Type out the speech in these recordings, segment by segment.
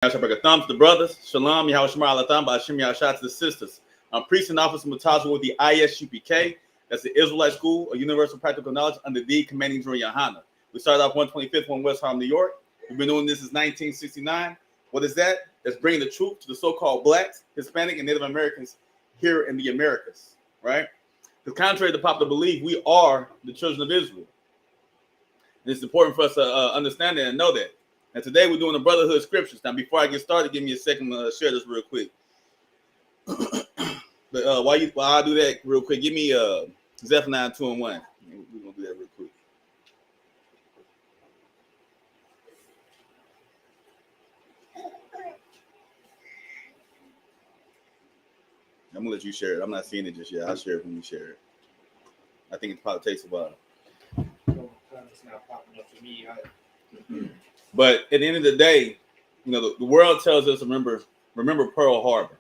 Isupk, thumbs to the brothers. Shalam, Yahanna, Bashim, Yahshua to the sisters. I'm priest and officer Mutazu with the I.S.U.P.K. That's the Israelite School of Universal Practical Knowledge under the commanding General Yahanna. We started off 125th on West Harlem, New York. We've been doing this since 1969. What is that? It's bringing the truth to the so-called blacks, Hispanic, and Native Americans here in the Americas, right? Because contrary to popular belief, we are the children of Israel. And it's important for us to understand that and know that. And today we're doing the Brotherhood scriptures. Now, before I get started, give me a second to share this real quick. But while I do that real quick, give me Zephaniah 2 and 1. We're going to do that real quick. I'm going to let you share it. I'm not seeing it just yet. I'll share it when you share it. I think it probably takes a while. It's not popping up for me. But at the end of the day, you know, the world tells us, remember Pearl Harbor,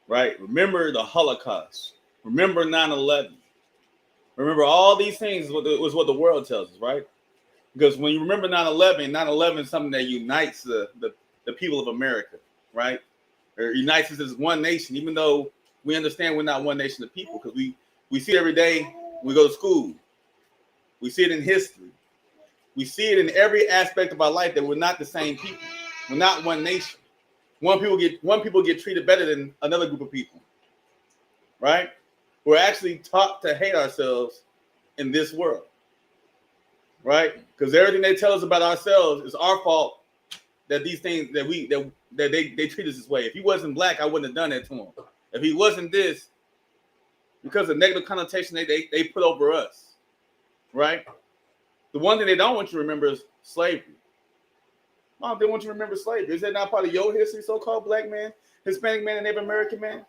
right? Remember the Holocaust. Remember 9/11. Remember all these things was what the world tells us, right? Because when you remember 9/11, 9/11 is something that unites the people of America, right? Or unites us as one nation, even though we understand we're not one nation of people, because we see it every day. We go to school. We see it in history. We see it in every aspect of our life that we're not the same people. We're not one nation. One people get treated better than another group of people, right? We're actually taught to hate ourselves in this world, right? Because everything they tell us about ourselves is our fault. That these things that they treat us this way. If he wasn't black, I wouldn't have done that to him. If he wasn't this, because of negative connotation they put over us, right? The one thing they don't want you to remember is slavery. Why don't they want you to remember slavery? Is that not part of your history, so-called black man, Hispanic man, and Native American man?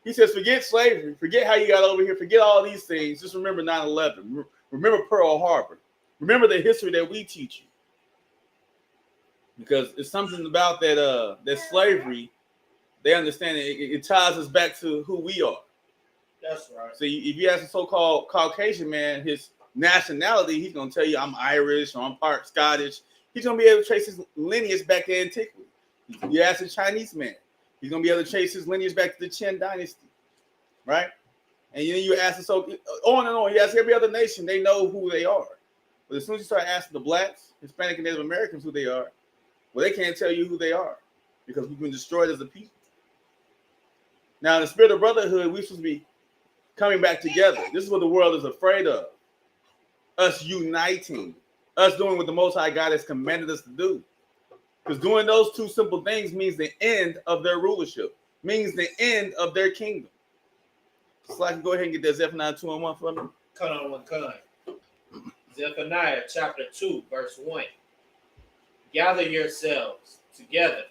He says, forget slavery. Forget how you got over here. Forget all these things. Just remember 9/11. Remember Pearl Harbor. Remember the history that we teach you. Because it's something about that slavery, they understand it ties us back to who we are. That's right. So if you ask a so-called Caucasian man, his nationality, he's going to tell you, I'm Irish or I'm part Scottish. He's going to be able to trace his lineage back to antiquity. You ask a Chinese man, he's going to be able to trace his lineage back to the Qin dynasty, right? And then you ask, so on and on. You ask every other nation, they know who they are. But as soon as you start asking the blacks, Hispanic, and Native Americans who they are, well, they can't tell you who they are because we've been destroyed as a people. Now, in the spirit of brotherhood, we're supposed to be coming back together. This is what the world is afraid of. Us uniting, us doing what the Most High God has commanded us to do. Because doing those two simple things means the end of their rulership, means the end of their kingdom. So I can go ahead and get that Zephaniah 2 and 1 for me. Come on. Zephaniah chapter 2, verse 1. Gather yourselves together,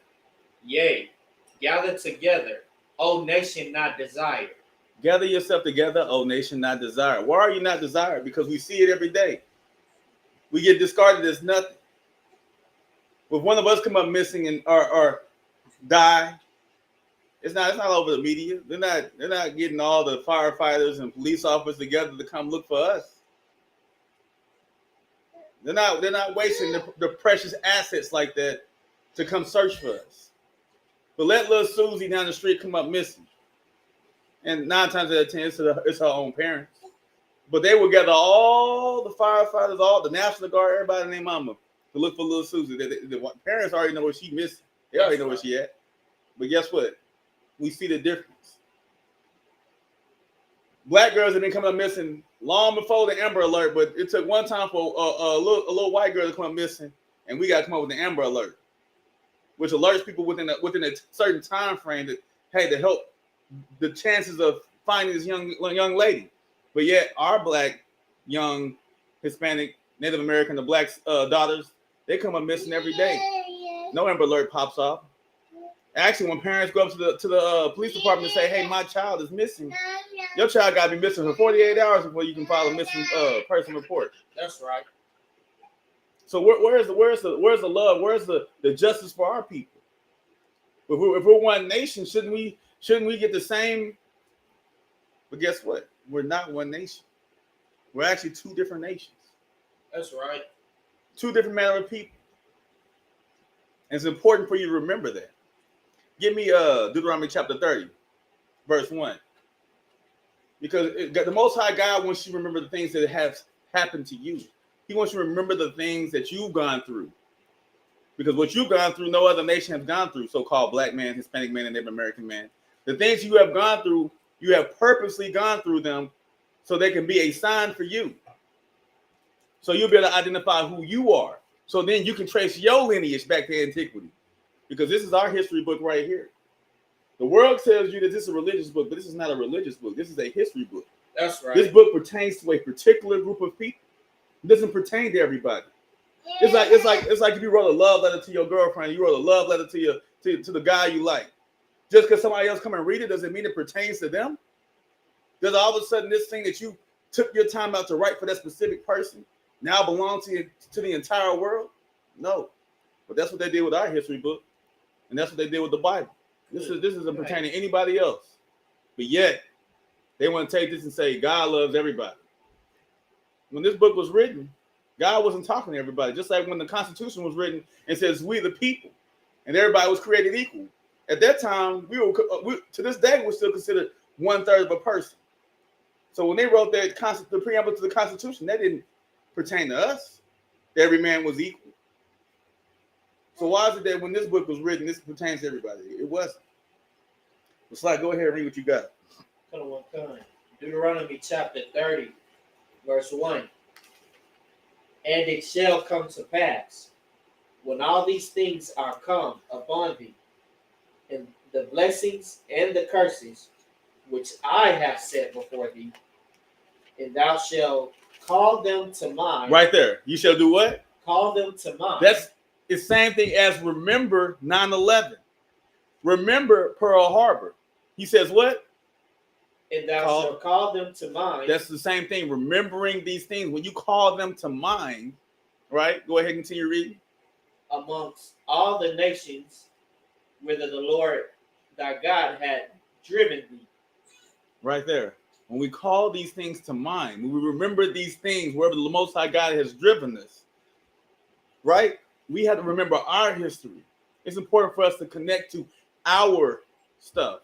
yea, gather together, O nation not desired. Gather yourself together, O nation not desired. Why are you not desired? Because we see it every day. We get discarded as nothing. If one of us come up missing and or die, it's not over the media. They're not getting all the firefighters and police officers together to come look for us. They're not wasting the precious assets like that to come search for us. But let little Susie down the street come up missing. And 9 times out of 10, it's her own parents. But they will gather all the firefighters, all the National Guard, everybody and their mama to look for little Susie. The parents already know where she's missing. They already know where she at. But guess what? We see the difference. Black girls have been coming up missing long before the Amber Alert, but it took one time for a little white girl to come up missing, and we got to come up with the Amber Alert, which alerts people within a certain time frame that, hey, to help the chances of finding this young lady. But yet our black, young, Hispanic, Native American, the black daughters, they come up missing every day. No Amber Alert pops off. Actually, when parents go up to the police department and say, hey, my child is missing, your child got to be missing for 48 hours before you can file a missing person report. That's right. So where's the love? Where's the justice for our people? If we're one nation, shouldn't we get the same? But guess what? We're not one nation. We're actually two different nations. That's right. Two different manner of people. And it's important for you to remember that. Give me Deuteronomy chapter 30, verse 1. Because the Most High God wants you to remember the things that have happened to you. He wants you to remember the things that you've gone through. Because what you've gone through, no other nation has gone through, so-called black man, Hispanic man, and Native American man. The things you have gone through, you have purposely gone through them so they can be a sign for you. So you'll be able to identify who you are. So then you can trace your lineage back to antiquity. Because this is our history book right here. The world tells you that this is a religious book, but this is not a religious book. This is a history book. That's right. This book pertains to a particular group of people. It doesn't pertain to everybody. It's like if you wrote a love letter to your girlfriend, you wrote a love letter to the guy you like. Just because somebody else come and read it doesn't mean it pertains to them. Does all of a sudden this thing that you took your time out to write for that specific person now belongs to the entire world? No. But that's what they did with our history book, and that's what they did with the Bible. This isn't pertaining to anybody else. But yet, they want to take this and say God loves everybody. When this book was written, God wasn't talking to everybody. Just like when the Constitution was written and says we the people, and everybody was created equal. At that time, we to this day we're still considered 1/3 of a person. So when they wrote the preamble to the Constitution, that didn't pertain to us. Every man was equal. So why is it that when this book was written, this pertains to everybody? It wasn't. It's like, go ahead and read what you got. Deuteronomy chapter 30, verse 1. And it shall come to pass, when all these things are come upon thee, and the blessings and the curses which I have set before thee, and thou shalt call them to mind. Right there. You shall do what? Call them to mind. That's the same thing as remember 9/11. Remember Pearl Harbor. He says what? And thou shalt call them to mind. That's the same thing. Remembering these things. When you call them to mind, right? Go ahead and continue reading. Amongst all the nations whither the Lord thy God had driven thee. Right there. When we call these things to mind, when we remember these things, wherever the Most High God has driven us, right? We have to remember our history. It's important for us to connect to our stuff.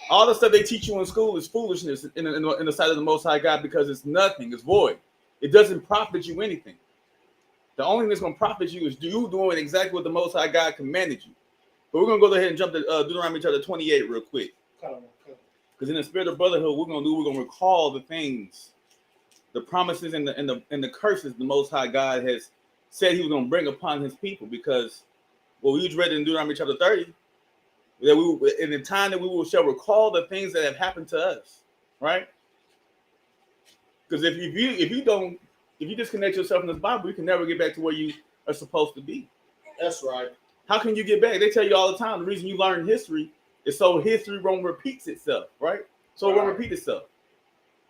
All the stuff they teach you in school is foolishness in the sight of the Most High God because it's nothing. It's void. It doesn't profit you anything. The only thing that's going to profit you is you doing exactly what the Most High God commanded you. But we're going to go ahead and jump to Deuteronomy chapter 28 real quick. Because in the spirit of brotherhood, we're going to recall the things, the promises and the curses the Most High God has said he was going to bring upon his people. Because what we just read in Deuteronomy chapter 30, that in the time that we shall recall the things that have happened to us, right? Because if you disconnect yourself from this Bible, you can never get back to where you are supposed to be. That's right. How can you get back? They tell you all the time the reason you learn history is so history won't repeat itself, right? So it won't repeat itself.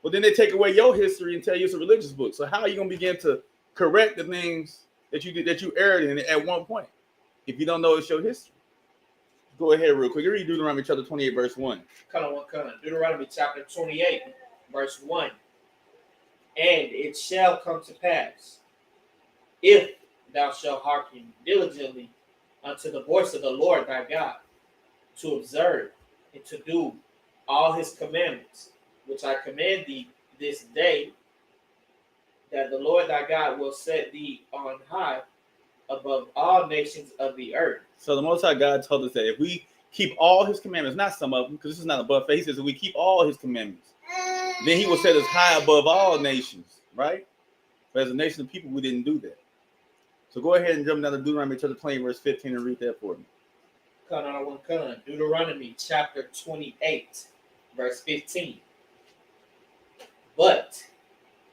But then they take away your history and tell you it's a religious book. So how are you going to begin to correct the things that you did, that you erred in at one point, if you don't know it's your history? Go ahead real quick. Read Deuteronomy chapter 28, verse 1. Deuteronomy chapter 28, verse 1. And it shall come to pass, if thou shalt hearken diligently unto the voice of the Lord thy God, to observe and to do all his commandments, which I command thee this day, that the Lord thy God will set thee on high above all nations of the earth. So the Most High God told us that if we keep all his commandments, not some of them, because this is not a buffet, he says if we keep all his commandments, then he will set us high above all nations, right? But as a nation of people, we didn't do that. So go ahead and jump down to Deuteronomy chapter 20, verse 15 and read that for me. Deuteronomy chapter 28, verse 15. But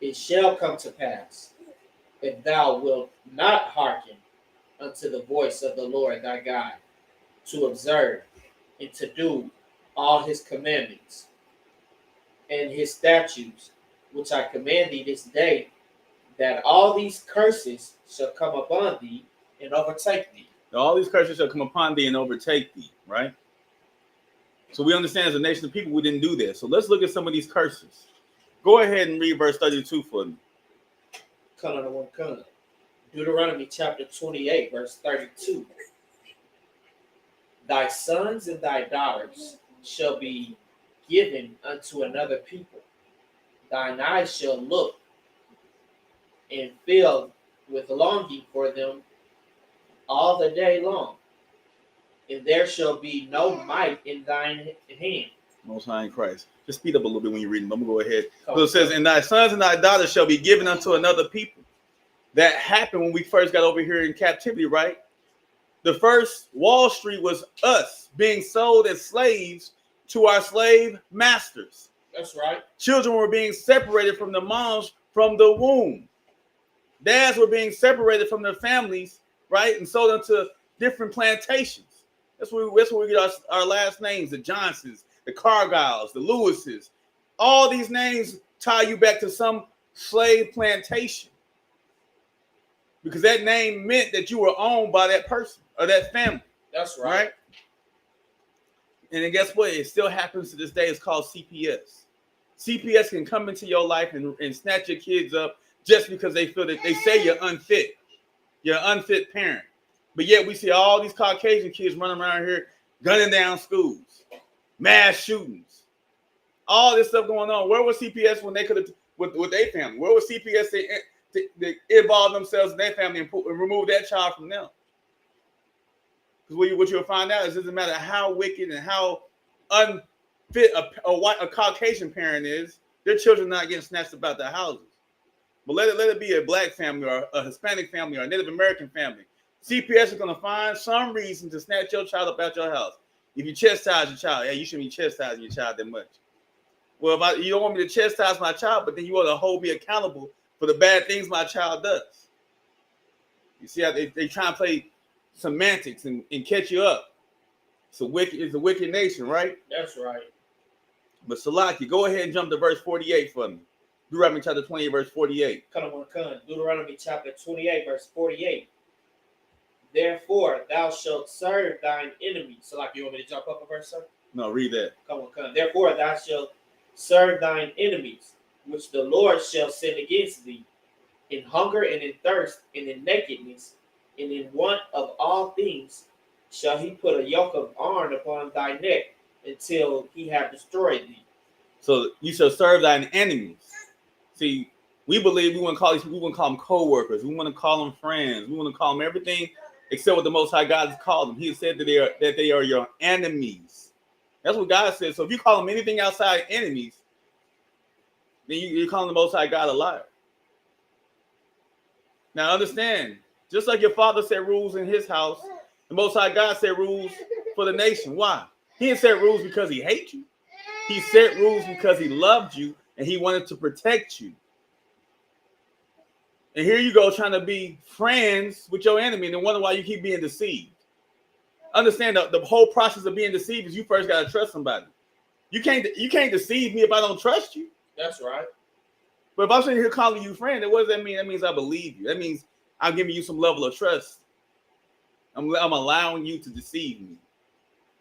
it shall come to pass, if thou wilt not hearken unto the voice of the Lord thy God, to observe and to do all his commandments and his statutes, which I command thee this day, that all these curses shall come upon thee and overtake thee. All these curses shall come upon thee and overtake thee, right? So we understand as a nation of people, we didn't do that. So let's look at some of these do ahead and read verse 32 for me. Deuteronomy chapter 28, verse 32. Thy sons and thy daughters shall be given unto another people. Thine eyes shall look and fill with longing for them all the day long, and there shall be no might in thine hand. Most High in Christ. Just speed up a little bit when you're reading. I'm going to go ahead. So it says, and thy sons and thy daughters shall be given unto another people. That happened when we first got over here in captivity, right? The first Wall Street was us being sold as slaves to our slave masters. That's right. Children were being separated from their moms from the womb. Dads were being separated from their families, right? And sold into different plantations. That's where we get our last names, the Johnsons, the Cargiles, the Lewises. All these names tie you back to some slave plantation. Because that name meant that you were owned by that person or that family. That's right. And then guess what? It still happens to this day. It's called CPS. CPS can come into your life and snatch your kids up just because they feel that they say you're unfit. You're an unfit parent. But yet we see all these Caucasian kids running around here gunning down schools, mass shootings, all this stuff going on. Where was CPS when they could have with their family? Where was CPS they involve themselves in their family and remove that child from them? Because what you'll find out is it doesn't matter how wicked and how unfit a Caucasian parent is, their children are not getting snatched about their houses. But let it be a black family or a Hispanic family or a Native American family. CPS is going to find some reason to snatch your child up out your house. If you chastise your child, you shouldn't be chastising your child that much. Well, you don't want me to chastise my child, but then you want to hold me accountable for the bad things my child does. You see how they try and play semantics and catch you up. It's a wicked nation, right? That's right. But Salaki, go ahead and jump to verse 48 for me. Deuteronomy chapter 28, verse 48. Deuteronomy chapter 28, verse 48. Therefore, thou shalt serve thine enemies. Salaki, you want me to jump up a verse, sir? No, read that. Come on. Therefore, thou shalt serve thine enemies, which the Lord shall send against thee, in hunger and in thirst and in nakedness and in want of all things shall he put a yoke of iron upon thy neck until he have destroyed thee. So you shall serve thine enemies. See, we believe we want to call them co-workers. We want to call them friends. We want to call them everything except what the Most High God has called them. He said that they are your enemies. That's what God said. So if you call them anything outside enemies, then you're calling the Most High God a liar. Now understand, just like your father set rules in his house, the Most High God set rules for the nation. Why? He didn't set rules because he hates you. He set rules because he loved you and he wanted to protect you. And here you go trying to be friends with your enemy and then wonder why you keep being deceived. Understand the whole process of being deceived is you first got to trust somebody. You can't deceive me if I don't trust you. That's right. But if I'm sitting here calling you friend, then what does that mean? That means I believe you. That means I'm giving you some level of trust. I'm allowing you to deceive me.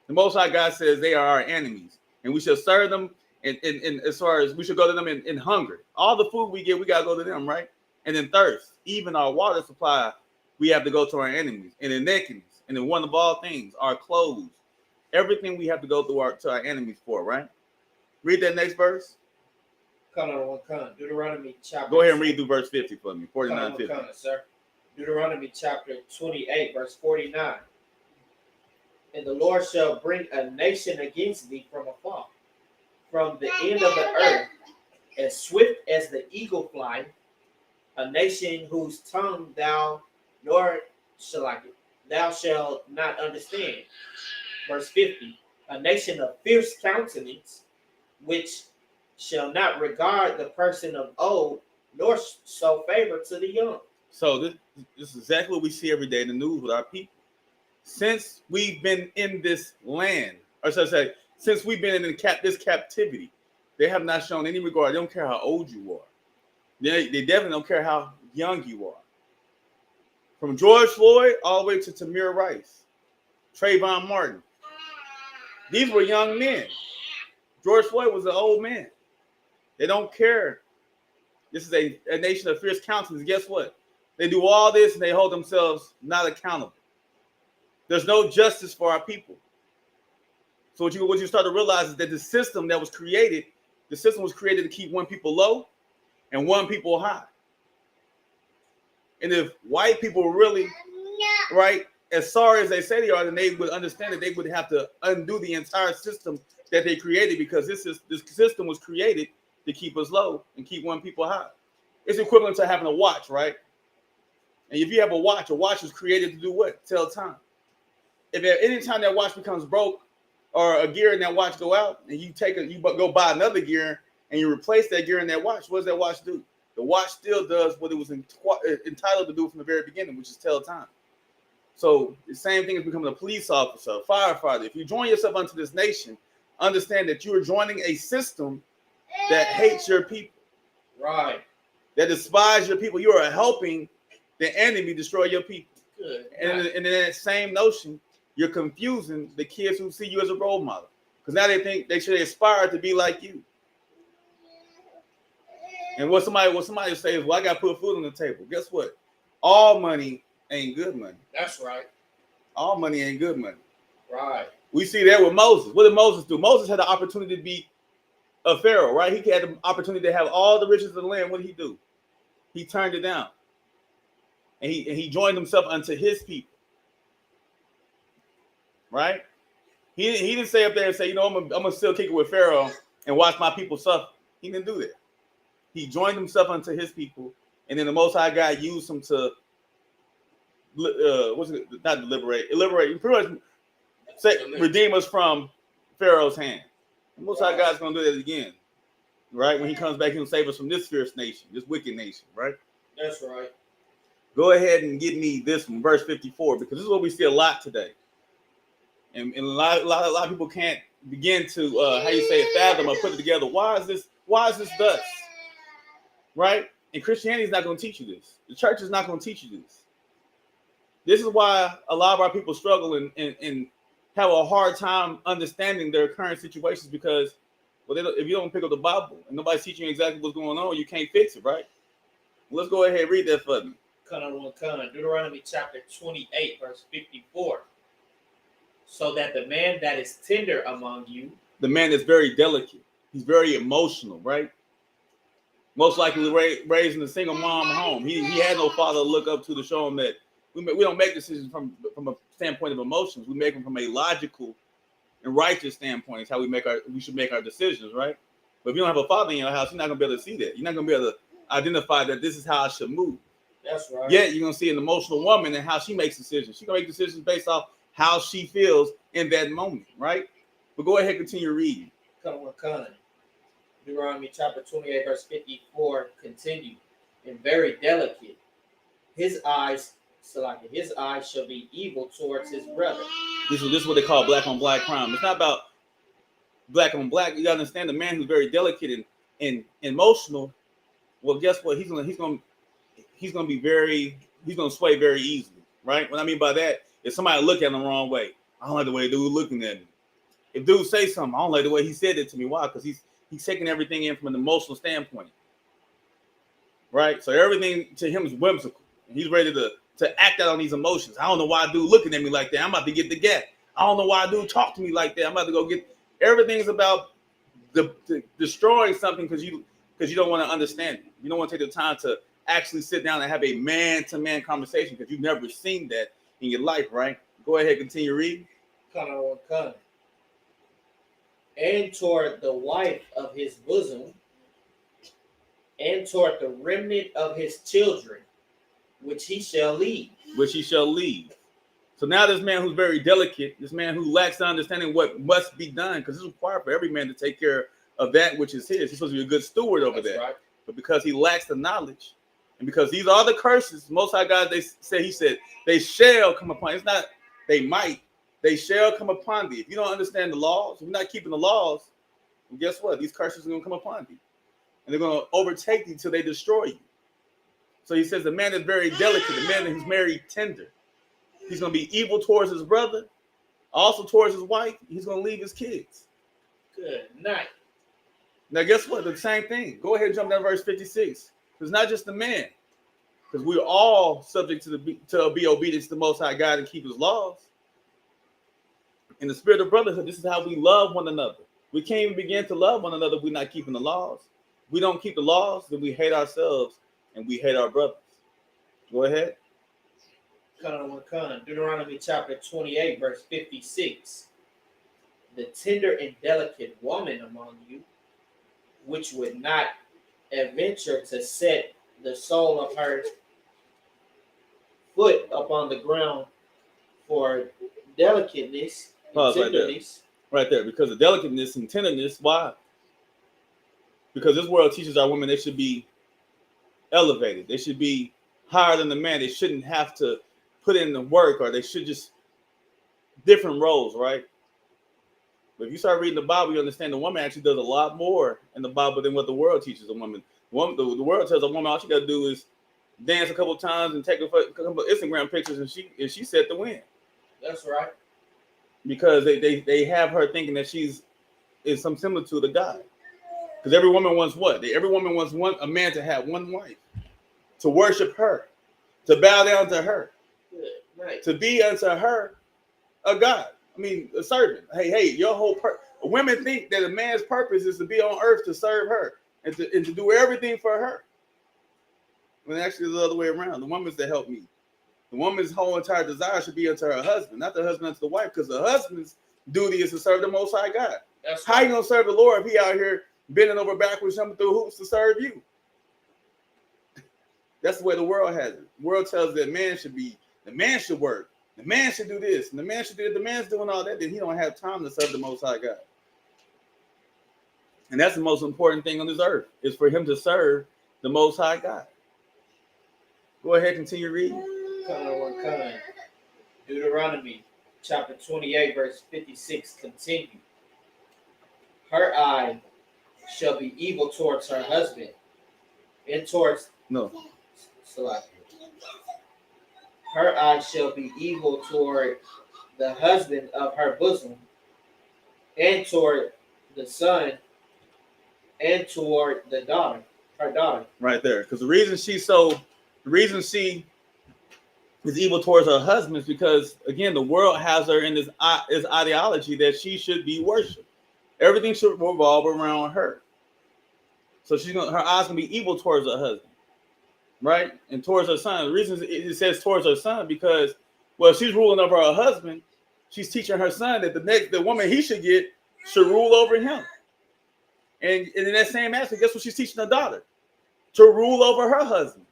The Most High God says they are our enemies, and we shall serve them. And as far as we should go to them in hunger. All the food we get, we gotta go to them, right? And in thirst, even our water supply, we have to go to our enemies. And in nakedness, and in one of all things, our clothes, everything we have to go through to our enemies for, right? Read that next verse. Deuteronomy chapter. Go ahead and read through verse 50 for me. 49, 50. Sir. Deuteronomy chapter 28, verse 49. And the Lord shall bring a nation against thee from afar, from the end of the earth, as swift as the eagle fly, a nation whose tongue thou shalt not understand. Verse 50. A nation of fierce countenance, which shall not regard the person of old, nor show favor to the young. So this is exactly what we see every day in the news with our people. Since we've been in this land, or should I say, since we've been in this captivity, they have not shown any regard. They don't care how old you are. They definitely don't care how young you are. From George Floyd all the way to Tamir Rice, Trayvon Martin. These were young men. George Floyd was an old man. They don't care. This is a nation of fierce countenance. Guess what? They do all this and they hold themselves not accountable. There's no justice for our people. So what you start to realize is that the system was created to keep one people low and one people high. And if white people were really, right, as sorry as they say they are, then they would understand that they would have to undo the entire system that they created, because this system was created to keep us low and keep one people high. It's equivalent to having a watch, right? And if you have a watch is created to do what? Tell time. If at any time that watch becomes broke, or a gear in that watch go out, and you go buy another gear and you replace that gear in that watch, what does that watch do? The watch still does what it was entitled to do from the very beginning, which is tell time. So the same thing as becoming a police officer, a firefighter. If you join yourself unto this nation, understand that you are joining a system that hates your people. Right. That despise your people. You are helping the enemy destroy your people. Good. And in that same notion, you're confusing the kids who see you as a role model. Because now they think they should aspire to be like you. And what somebody will say is, well, I got to put food on the table. Guess what? All money ain't good money. That's right. All money ain't good money. Right. We see that with Moses. What did Moses do? Moses had the opportunity to be a pharaoh, right? He had the opportunity to have all the riches of the land. What did he do? He turned it down. And he joined himself unto his people. Right? He didn't say up there and say, you know, I'm gonna still kick it with Pharaoh and watch my people suffer. He didn't do that. He joined himself unto his people, and then the Most High God used him to liberate, pretty much redeem us from Pharaoh's hand. The Most High God's gonna do that again, right? When he comes back, he'll save us from this fierce nation, this wicked nation, right? That's right. Go ahead and give me this from verse 54, because this is what we see a lot today. And a lot of people can't begin to fathom or put it together. Why is this thus? Right? And Christianity is not going to teach you this. The church is not going to teach you this. This is why a lot of our people struggle and have a hard time understanding their current situations, because if you don't pick up the Bible and nobody's teaching you exactly what's going on, you can't fix it, right? Let's go ahead and read that for me. Deuteronomy chapter 28, verse 54. So that the man that is tender among you, the man that's very delicate, he's very emotional, right? Most likely raised in a single mom home. He had no father to look up to show him that we don't make decisions from a standpoint of emotions. We make them from a logical and righteous standpoint. It's how we should make our decisions, right? But if you don't have a father in your house, you're not gonna be able to see that. You're not gonna be able to identify that this is how I should move. That's right. Yet you're gonna see an emotional woman and how she makes decisions. She's gonna make decisions based off how she feels in that moment, right? But go ahead, continue reading. Deuteronomy chapter 28, verse 54, continue. And very delicate, his eyes shall be evil towards his brother. This is what they call black on black crime. It's not about black on black. You gotta understand, the man who's very delicate and emotional. Well, guess what? He's gonna sway very easily, right? What I mean by that, if somebody look at him the wrong way, I don't like the way dude looking at me. If dude say something, I don't like the way he said it to me. Why? Because he's taking everything in from an emotional standpoint, right? So everything to him is whimsical, and he's ready to act out on these emotions. I don't know why dude looking at me like that. I'm about to get the gap. I don't know why dude talk to me like that. I'm about to go get. Everything's about destroying something because you don't want to understand it. You don't want to take the time to actually sit down and have a man-to-man conversation because you've never seen that in your life, right? Go ahead, continue reading. And toward the wife of his bosom, and toward the remnant of his children, which he shall lead. So now this man who's very delicate, this man who lacks the understanding what must be done, because it's required for every man to take care of that which is his. He's supposed to be a good steward over that. Right. But because he lacks the knowledge, and because these are the curses, Most High God, he said, they shall come upon. It's not they might. They shall come upon thee. If you don't understand the laws, if you're not keeping the laws, well, guess what? These curses are going to come upon thee. And they're going to overtake thee till they destroy you. So he says the man is very delicate, the man who's very tender. He's going to be evil towards his brother, also towards his wife. He's going to leave his kids. Good night. Now, guess what? The same thing. Go ahead and jump down to verse 56. It's not just the man. because we're all subject to be obedient to the Most High God and keep His laws. In the spirit of brotherhood, this is how we love one another. We can't even begin to love one another if we're not keeping the laws. If we don't keep the laws, then we hate ourselves and we hate our brothers. Go ahead. Deuteronomy chapter 28, verse 56. The tender and delicate woman among you, which would not adventure to set the sole of her foot upon the ground for delicateness and tenderness. Right there. Because of delicateness and tenderness. Why? Because this world teaches our women they should be elevated. They should be higher than the man. They shouldn't have to put in the work, or they should just different roles, right? But if you start reading the Bible, you understand the woman actually does a lot more in the Bible than what the world teaches a woman. The world tells a woman all she got to do is dance a couple times and take a couple of Instagram pictures, and she set the win. That's right. Because they have her thinking that she's is some similitude of God. Because every woman wants what? Every woman wants a man to have one wife, to worship her, to bow down to her, right, to be unto her a God. I mean, a servant. Hey, your whole women think that a man's purpose is to be on earth to serve her and to do everything for her. When actually it's the other way around. The woman's to help me. The woman's whole entire desire should be unto her husband, not the husband unto the wife, because the husband's duty is to serve the Most High God. That's How you gonna serve the Lord if he out here bending over backwards, jumping through hoops to serve you? That's the way the world has it. The world tells that the man should work, the man should do this, and the man should do it. The man's doing all that, then he don't have time to serve the Most High God. And that's the most important thing on this earth, is for him to serve the Most High God. Go ahead, continue reading. Deuteronomy chapter 28, verse 56 continue. Her eye shall be evil towards her husband, and towards her eye shall be evil toward the husband of her bosom, and toward the son, and toward her daughter. Right there. Because the reason she is evil towards her husband is because, again, the world has her in this ideology that she should be worshipped. Everything should revolve around her. So her eyes gonna be evil towards her husband, right? And towards her son. The reason it says towards her son because, well, she's ruling over her husband. She's teaching her son that the woman he should get should rule over him. And in that same aspect, guess what she's teaching her daughter? To rule over her husband.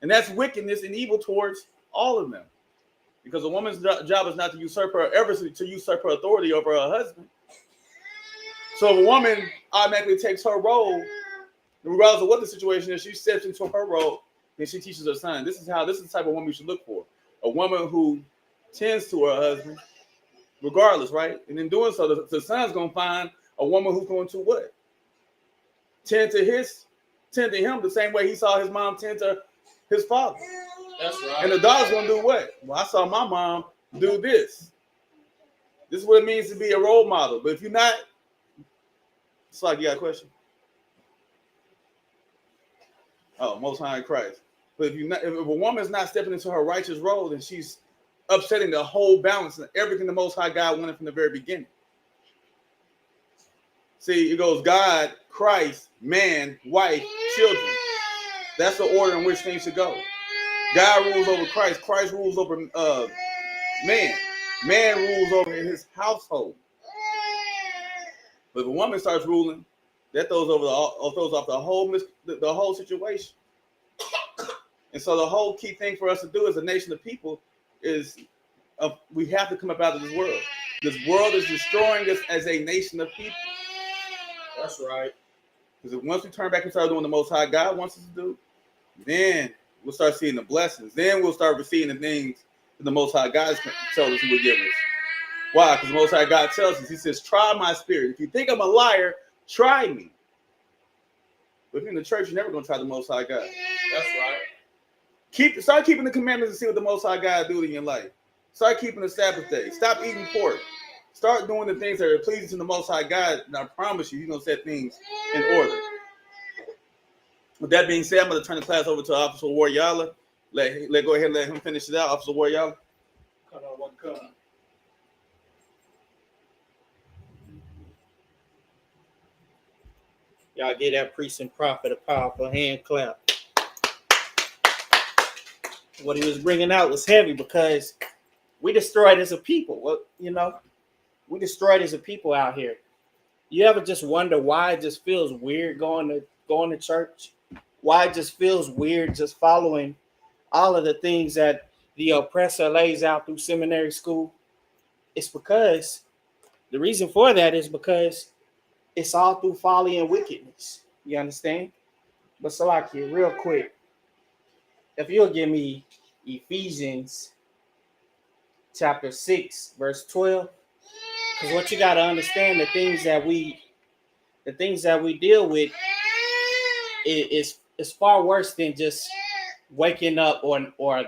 And that's wickedness and evil towards all of them. Because a woman's job is not to usurp her authority over her husband. So if a woman automatically takes her role, regardless of what the situation is, she steps into her role, then she teaches her son. This is the type of woman you should look for. A woman who tends to her husband, regardless, right? And in doing so, the son's going to find a woman who's going to what? Tend to him the same way he saw his mom tend to his father. That's right. And the daughter's going to do what? Well, I saw my mom do this. This is what it means to be a role model. But if you're not, it's like you got a question. Oh, Most High in Christ. But if a woman's not stepping into her righteous role, then she's upsetting the whole balance and everything the Most High God wanted from the very beginning. See, it goes God, Christ, man, wife, children. That's the order in which things should go. God rules over Christ. Christ rules over man. Man rules over his household. But if a woman starts ruling, that throws off the whole situation. And so the whole key thing for us to do as a nation of people is we have to come up out of this world. This world is destroying us as a nation of people. That's right. Because once we turn back and start doing the Most High God wants us to do, then we'll start seeing the blessings. Then we'll start receiving the things that the Most High God tells us He will give us. Why? Because the Most High God tells us, He says, try my spirit. If you think I'm a liar, try me. But if you're in the church, you're never going to try the Most High God. That's right. Start keeping the commandments and see what the Most High God do in your life. Start keeping the Sabbath day. Stop eating pork. Start doing the things that are pleasing to the Most High God, and I promise you, He's going to set things in order. With that being said, I'm going to turn the class over to Officer War Yala. Go ahead and let him finish it out, Officer Warrior. Cut on one cut. Y'all give that priest and prophet a powerful hand clap. What he was bringing out was heavy because we destroyed as a people. Well, we destroyed as a people out here. You ever just wonder why it just feels weird going to church? Why it just feels weird just following all of the things that the oppressor lays out through seminary school? It's because the reason for that is because it's all through folly and wickedness. You understand? But Salaki, real quick, if you'll give me Ephesians chapter 6, verse 12, because what you got to understand, the things that we deal with is far worse than just waking up or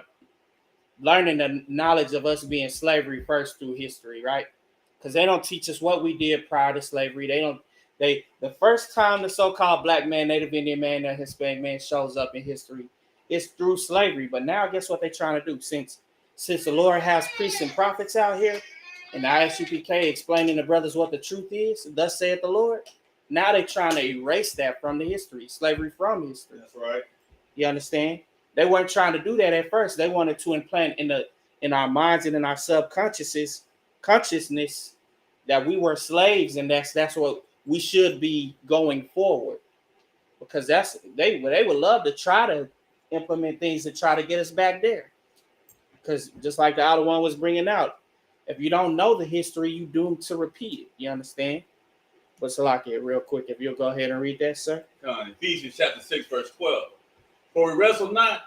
learning the knowledge of us being slavery first through history, right? Because they don't teach us what we did prior to slavery. The first time the so-called black man, Native Indian man, and Hispanic man shows up in history is through slavery. But now guess what they're trying to do? Since the Lord has priests and prophets out here and the I.S.U.P.K explaining to brothers what the truth is, thus saith the Lord, now they're trying to erase that from the history, slavery from history. That's right. You understand? They weren't trying to do that at first. They wanted to implant in our minds and in our consciousness that we were slaves, and that's what we should be going forward. Because they would love to try to implement things to try to get us back there. Because just like the other one was bringing out, if you don't know the history, you doomed to repeat it. You understand? But Salakia, real quick, if you'll go ahead and read that, sir. Ephesians chapter 6, verse 12. For we wrestle not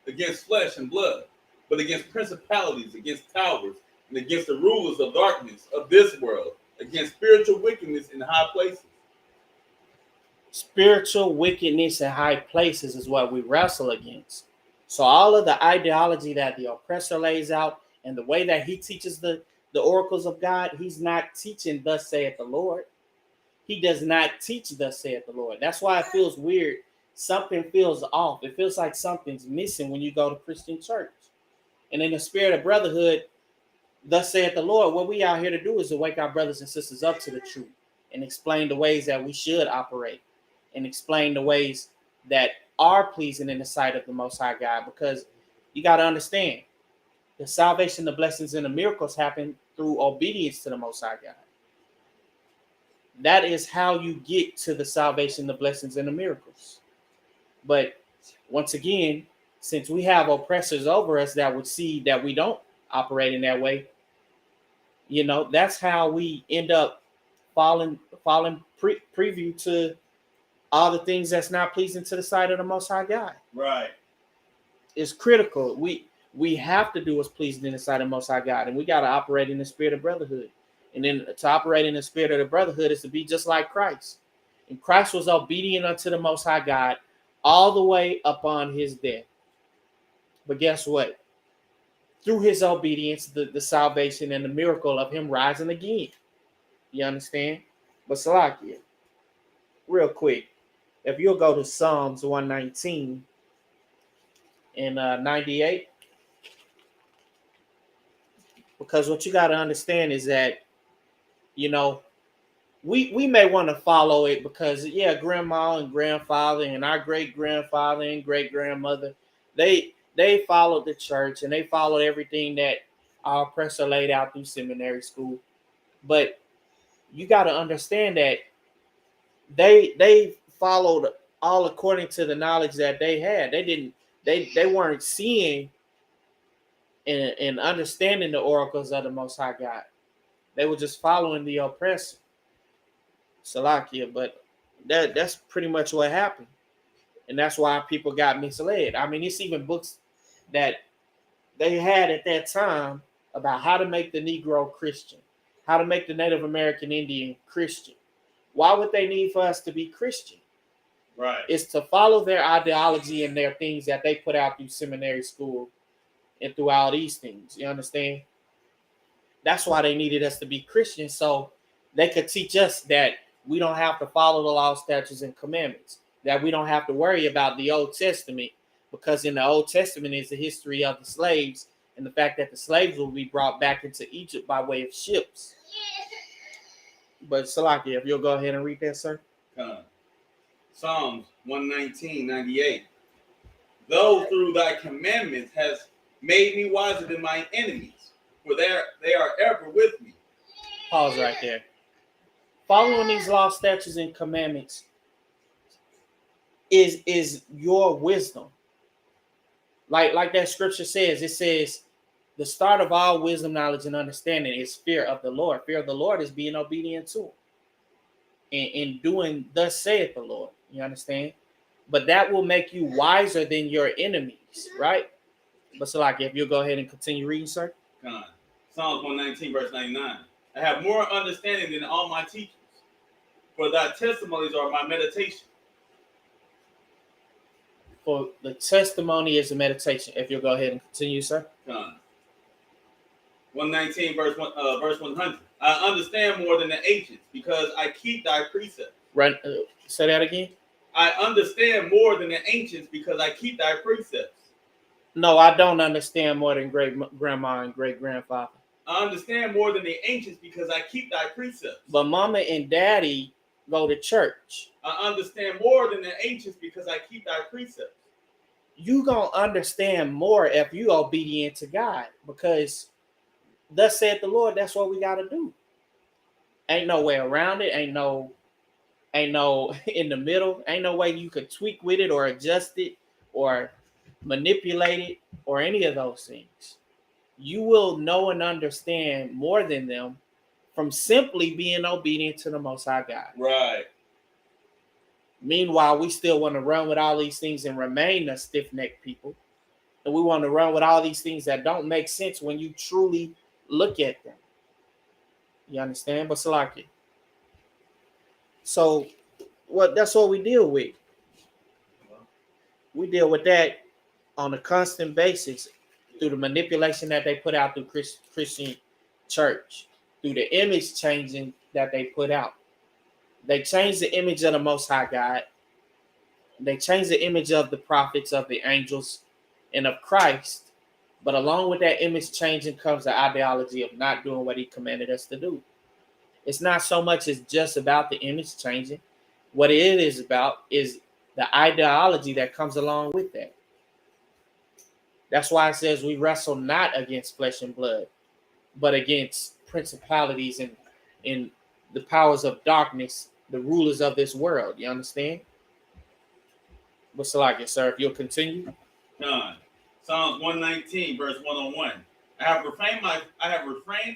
against flesh and blood, but against principalities, against powers, and against the rulers of darkness of this world, against spiritual wickedness in high places. Spiritual wickedness in high places is what we wrestle against. So all of the ideology that the oppressor lays out and the way that he teaches the oracles of God, he's not teaching thus saith the Lord. He does not teach thus saith the Lord. That's why it feels weird. Something feels off. It feels like something's missing when you go to Christian church. And in the spirit of brotherhood, thus saith the Lord, what we out here to do is to wake our brothers and sisters up to the truth and explain the ways that we should operate and explain the ways that are pleasing in the sight of the Most High God. Because you got to understand, the salvation, the blessings, and the miracles happen through obedience to the Most High God. That is how you get to the salvation, the blessings, and the miracles. But once again, since we have oppressors over us that would see that we don't operate in that way, that's how we end up falling preview to all the things that's not pleasing to the sight of the Most High God. Right. It's critical. We have to do what's pleasing in the sight of the Most High God, and we got to operate in the spirit of brotherhood. And then to operate in the spirit of the brotherhood is to be just like Christ. And Christ was obedient unto the Most High God all the way upon his death. But guess what? Through his obedience, the salvation and the miracle of him rising again. You understand? But Salakia, real quick, if you'll go to Psalms 119 and 98, because what you got to understand is that, we may want to follow it because, grandma and grandfather and our great-grandfather and great-grandmother, they followed the church and they followed everything that our oppressor laid out through seminary school. But you got to understand that they followed all according to the knowledge that they had. They weren't seeing and understanding the oracles of the Most High God. They were just following the oppressor, Salakia. But that's pretty much what happened. And that's why people got misled. I mean, it's even books that they had at that time about how to make the Negro Christian, how to make the Native American Indian Christian. Why would they need for us to be Christian? Right. It's to follow their ideology and their things that they put out through seminary school and through all these things. You understand? That's why they needed us to be Christians, so they could teach us that we don't have to follow the law, statutes, and commandments, that we don't have to worry about the Old Testament because in the Old Testament is the history of the slaves and the fact that the slaves will be brought back into Egypt by way of ships. But Salaki, if you'll go ahead and read that, sir. Psalms 119:98. Though through thy commandments has made me wiser than my enemies, for they are ever with me. Pause right there. Following these law, statutes, and commandments is your wisdom. Like that scripture says, it says the start of all wisdom, knowledge, and understanding is fear of the Lord. Fear of the Lord is being obedient to him and doing thus saith the Lord. You understand? But that will make you wiser than your enemies, right? But so like if you'll go ahead and continue reading, sir. Psalms 119:99. I have more understanding than all my teachers, for thy testimonies are my meditation. For the testimony is a meditation. If you'll go ahead and continue, sir. 119 verse 100. I understand more than the ancients because I keep thy precepts. Right. Say that again. I understand more than the ancients because I keep thy precepts. No, I don't understand more than great grandma and great grandfather. I understand more than the ancients because I keep thy precepts. But mama and daddy go to church. I understand more than the ancients because I keep thy precepts. You gonna understand more if you obedient to God, because thus said the Lord, that's what we gotta do. Ain't no way around it. Ain't no in the middle. Ain't no way you could tweak with it or adjust it or manipulate it or any of those things. You will know and understand more than them from simply being obedient to the Most High God. Right. Meanwhile, we still want to run with all these things and remain a stiff-necked people. And we want to run with all these things that don't make sense when you truly look at them. You understand? But Salaki. So that's what we deal with. We deal with that on a constant basis through the manipulation that they put out through Christian church, through the image changing that they put out. They change the image of the Most High God. They change the image of the prophets, of the angels, and of Christ. But along with that image changing comes the ideology of not doing what he commanded us to do. It's not so much as just about the image changing. What it is about is the ideology that comes along with that. That's why it says we wrestle not against flesh and blood, but against principalities and in the powers of darkness, the rulers of this world. You understand? But Salaki, sir, if you'll continue. Psalms 119, verse 101. I have refrained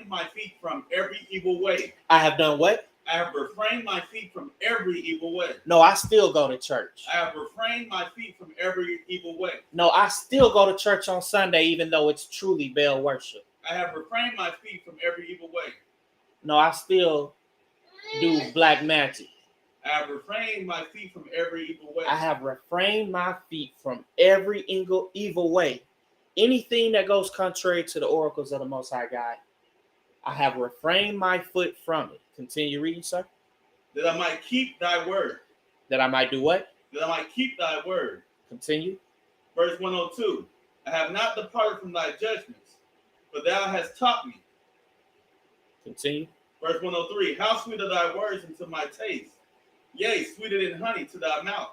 my feet from every evil way. I have done what? I have refrained my feet from every evil way. No, I still go to church. I have refrained my feet from every evil way. No, I still go to church on Sunday, even though it's truly Baal worship. I have refrained my feet from every evil way. No, I still do black magic. I have refrained my feet from every evil way. I have refrained my feet from every evil way. Anything that goes contrary to the oracles of the Most High God, I have refrained my foot from it. Continue reading, sir. That I might keep thy word. That I might do what? That I might keep thy word. Continue. Verse 102. I have not departed from thy judgments, but thou hast taught me. Continue. Verse 103. How sweet are thy words unto my taste, yea, sweeter than honey to thy mouth.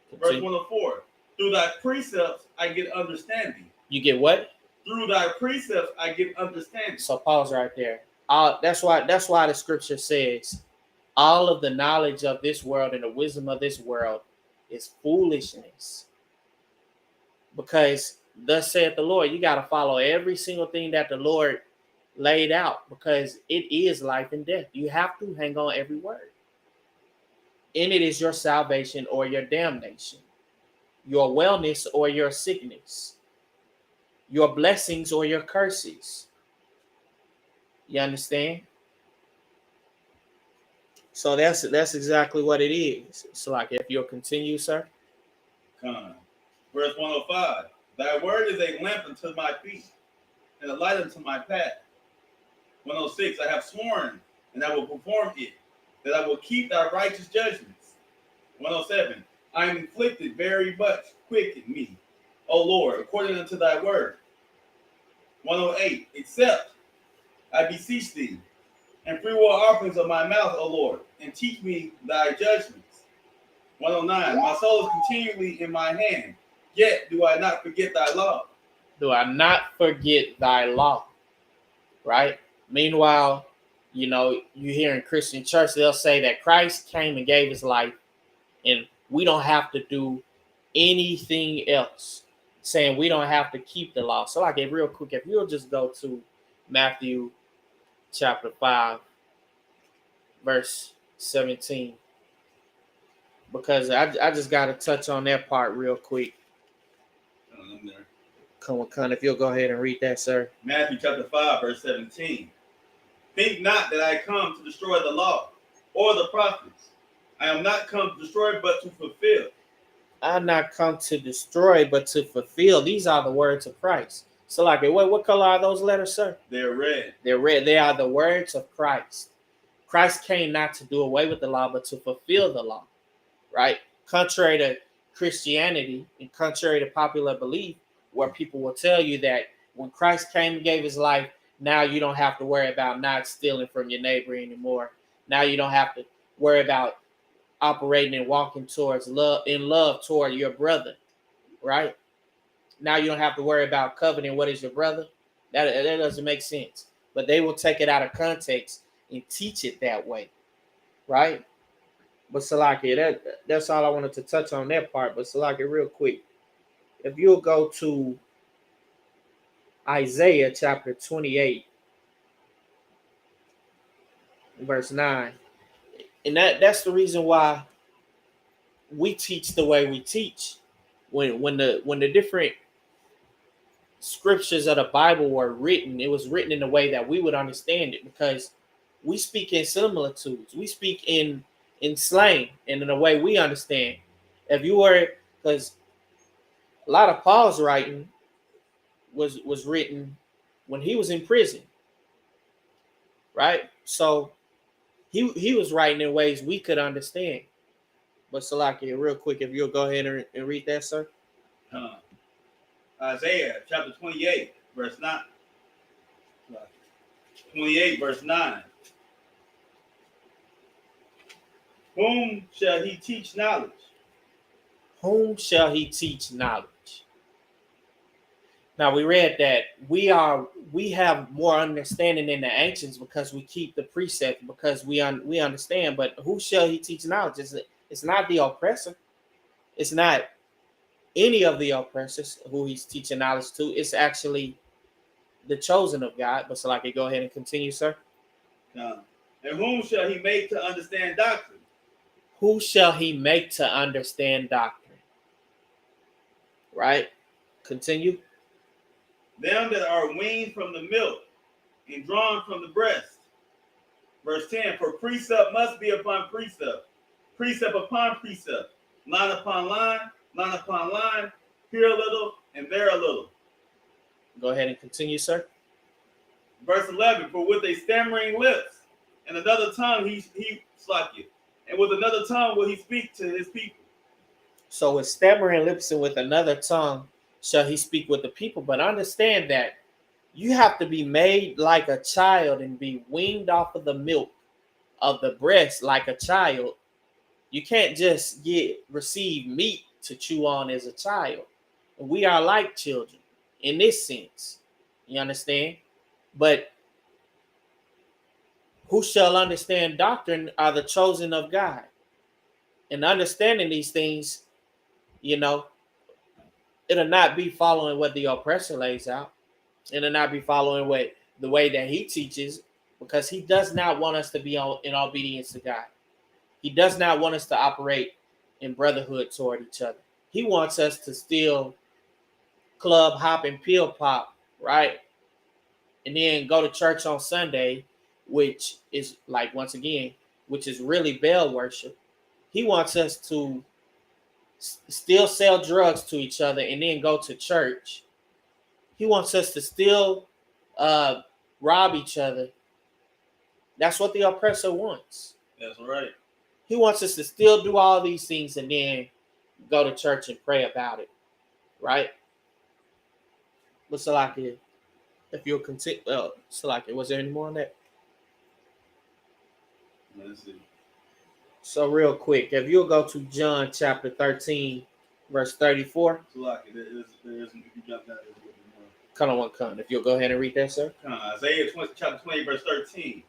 Continue. Verse 104. Through thy precepts I get understanding. You get what? Through thy precepts I get understanding. So pause right there. That's why the scripture says all of the knowledge of this world and the wisdom of this world is foolishness. Because thus saith the Lord, you got to follow every single thing that the Lord laid out, because it is life and death. You have to hang on every word. In it is your salvation or your damnation, your wellness or your sickness, your blessings or your curses. You understand? So that's exactly what it is. So like if you'll continue, sir. Verse 105. Thy word is a lamp unto my feet and a light unto my path. 106. I have sworn and I will perform it, that I will keep thy righteous judgments. 107. I am afflicted very much. Quicken me. O Lord, according unto thy word. 108. Except I beseech thee, and free will offerings of my mouth, O Lord, and teach me thy judgments. 109. My soul is continually in my hand, yet do I not forget thy law. Do I not forget thy law? Right? Meanwhile, you hear in Christian church, they'll say that Christ came and gave his life, and we don't have to do anything else, saying we don't have to keep the law. So, like, real quick, if you'll just go to Matthew chapter 5, verse 17, because I just got to touch on that part real quick. Come on, if you'll go ahead and read that, sir. Matthew chapter 5, verse 17. Think not that I come to destroy the law or the prophets. I am not come to destroy, but to fulfill. I'm not come to destroy, but to fulfill. These are the words of Christ. So, like, what color are those letters, sir? They're red. They're red. They are the words of Christ. Christ came not to do away with the law, but to fulfill the law, right? Contrary to Christianity and contrary to popular belief, where people will tell you that when Christ came and gave his life, now you don't have to worry about not stealing from your neighbor anymore. Now you don't have to worry about operating and walking towards love toward your brother, right? Now you don't have to worry about coveting what is your brother. That doesn't make sense. But they will take it out of context and teach it that way, right? But Salaki, that's all I wanted to touch on that part. But Salaki, real quick, if you'll go to Isaiah chapter 28, verse 9. And that's the reason why we teach the way we teach. When the different scriptures of the Bible were written, it was written in a way that we would understand it, because we speak in similitudes. We speak in slang and in a way we understand. If you were, because a lot of Paul's writing was written when he was in prison, right? So he was writing in ways we could understand. But Salaki, real quick, if you'll go ahead and read that, sir. Isaiah chapter 28, verse 9. 28, verse 9. Whom shall he teach knowledge? Whom shall he teach knowledge? Now we read that we have more understanding than the ancients because we keep the precept, because we understand. But who shall he teach knowledge? It's not the oppressor. It's not any of the oppressors who he's teaching knowledge to. It's actually the chosen of God. But so, like, go ahead and continue, sir. And whom shall he make to understand doctrine? Who shall he make to understand doctrine? Right? Continue. Them that are weaned from the milk and drawn from the breast. Verse 10, for precept must be upon precept, precept upon precept, line upon line upon line, here a little and there a little. Go ahead and continue, sir. Verse 11, for with a stammering lips and another tongue he slacketh, and with another tongue will he speak to his people. So with stammering lips and with another tongue shall he speak with the people. But understand that you have to be made like a child and be weaned off of the milk of the breast like a child. You can't just receive meat to chew on as a child. We are like children in this sense. You understand? But who shall understand doctrine are the chosen of God. And understanding these things, it'll not be following what the oppressor lays out. It'll not be following the way that he teaches, because he does not want us to be in obedience to God. He does not want us to operate in brotherhood toward each other. He wants us to still club hop and pill pop, right? And then go to church on Sunday, which is like, once again, which is really Baal worship. He wants us to still sell drugs to each other and then go to church. He wants us to still rob each other. That's what the oppressor wants. That's right. He wants us to still do all these things and then go to church and pray about it, right? But Salakia, if you'll continue, Salakia, was there any more on that? Let's see. So real quick, if you'll go to John chapter 13, verse 34. Salaki, there is, if you jump down, there's a little bit more. Come on, one come. If you'll go ahead and read that, sir. Isaiah 20, chapter 20, verse 13.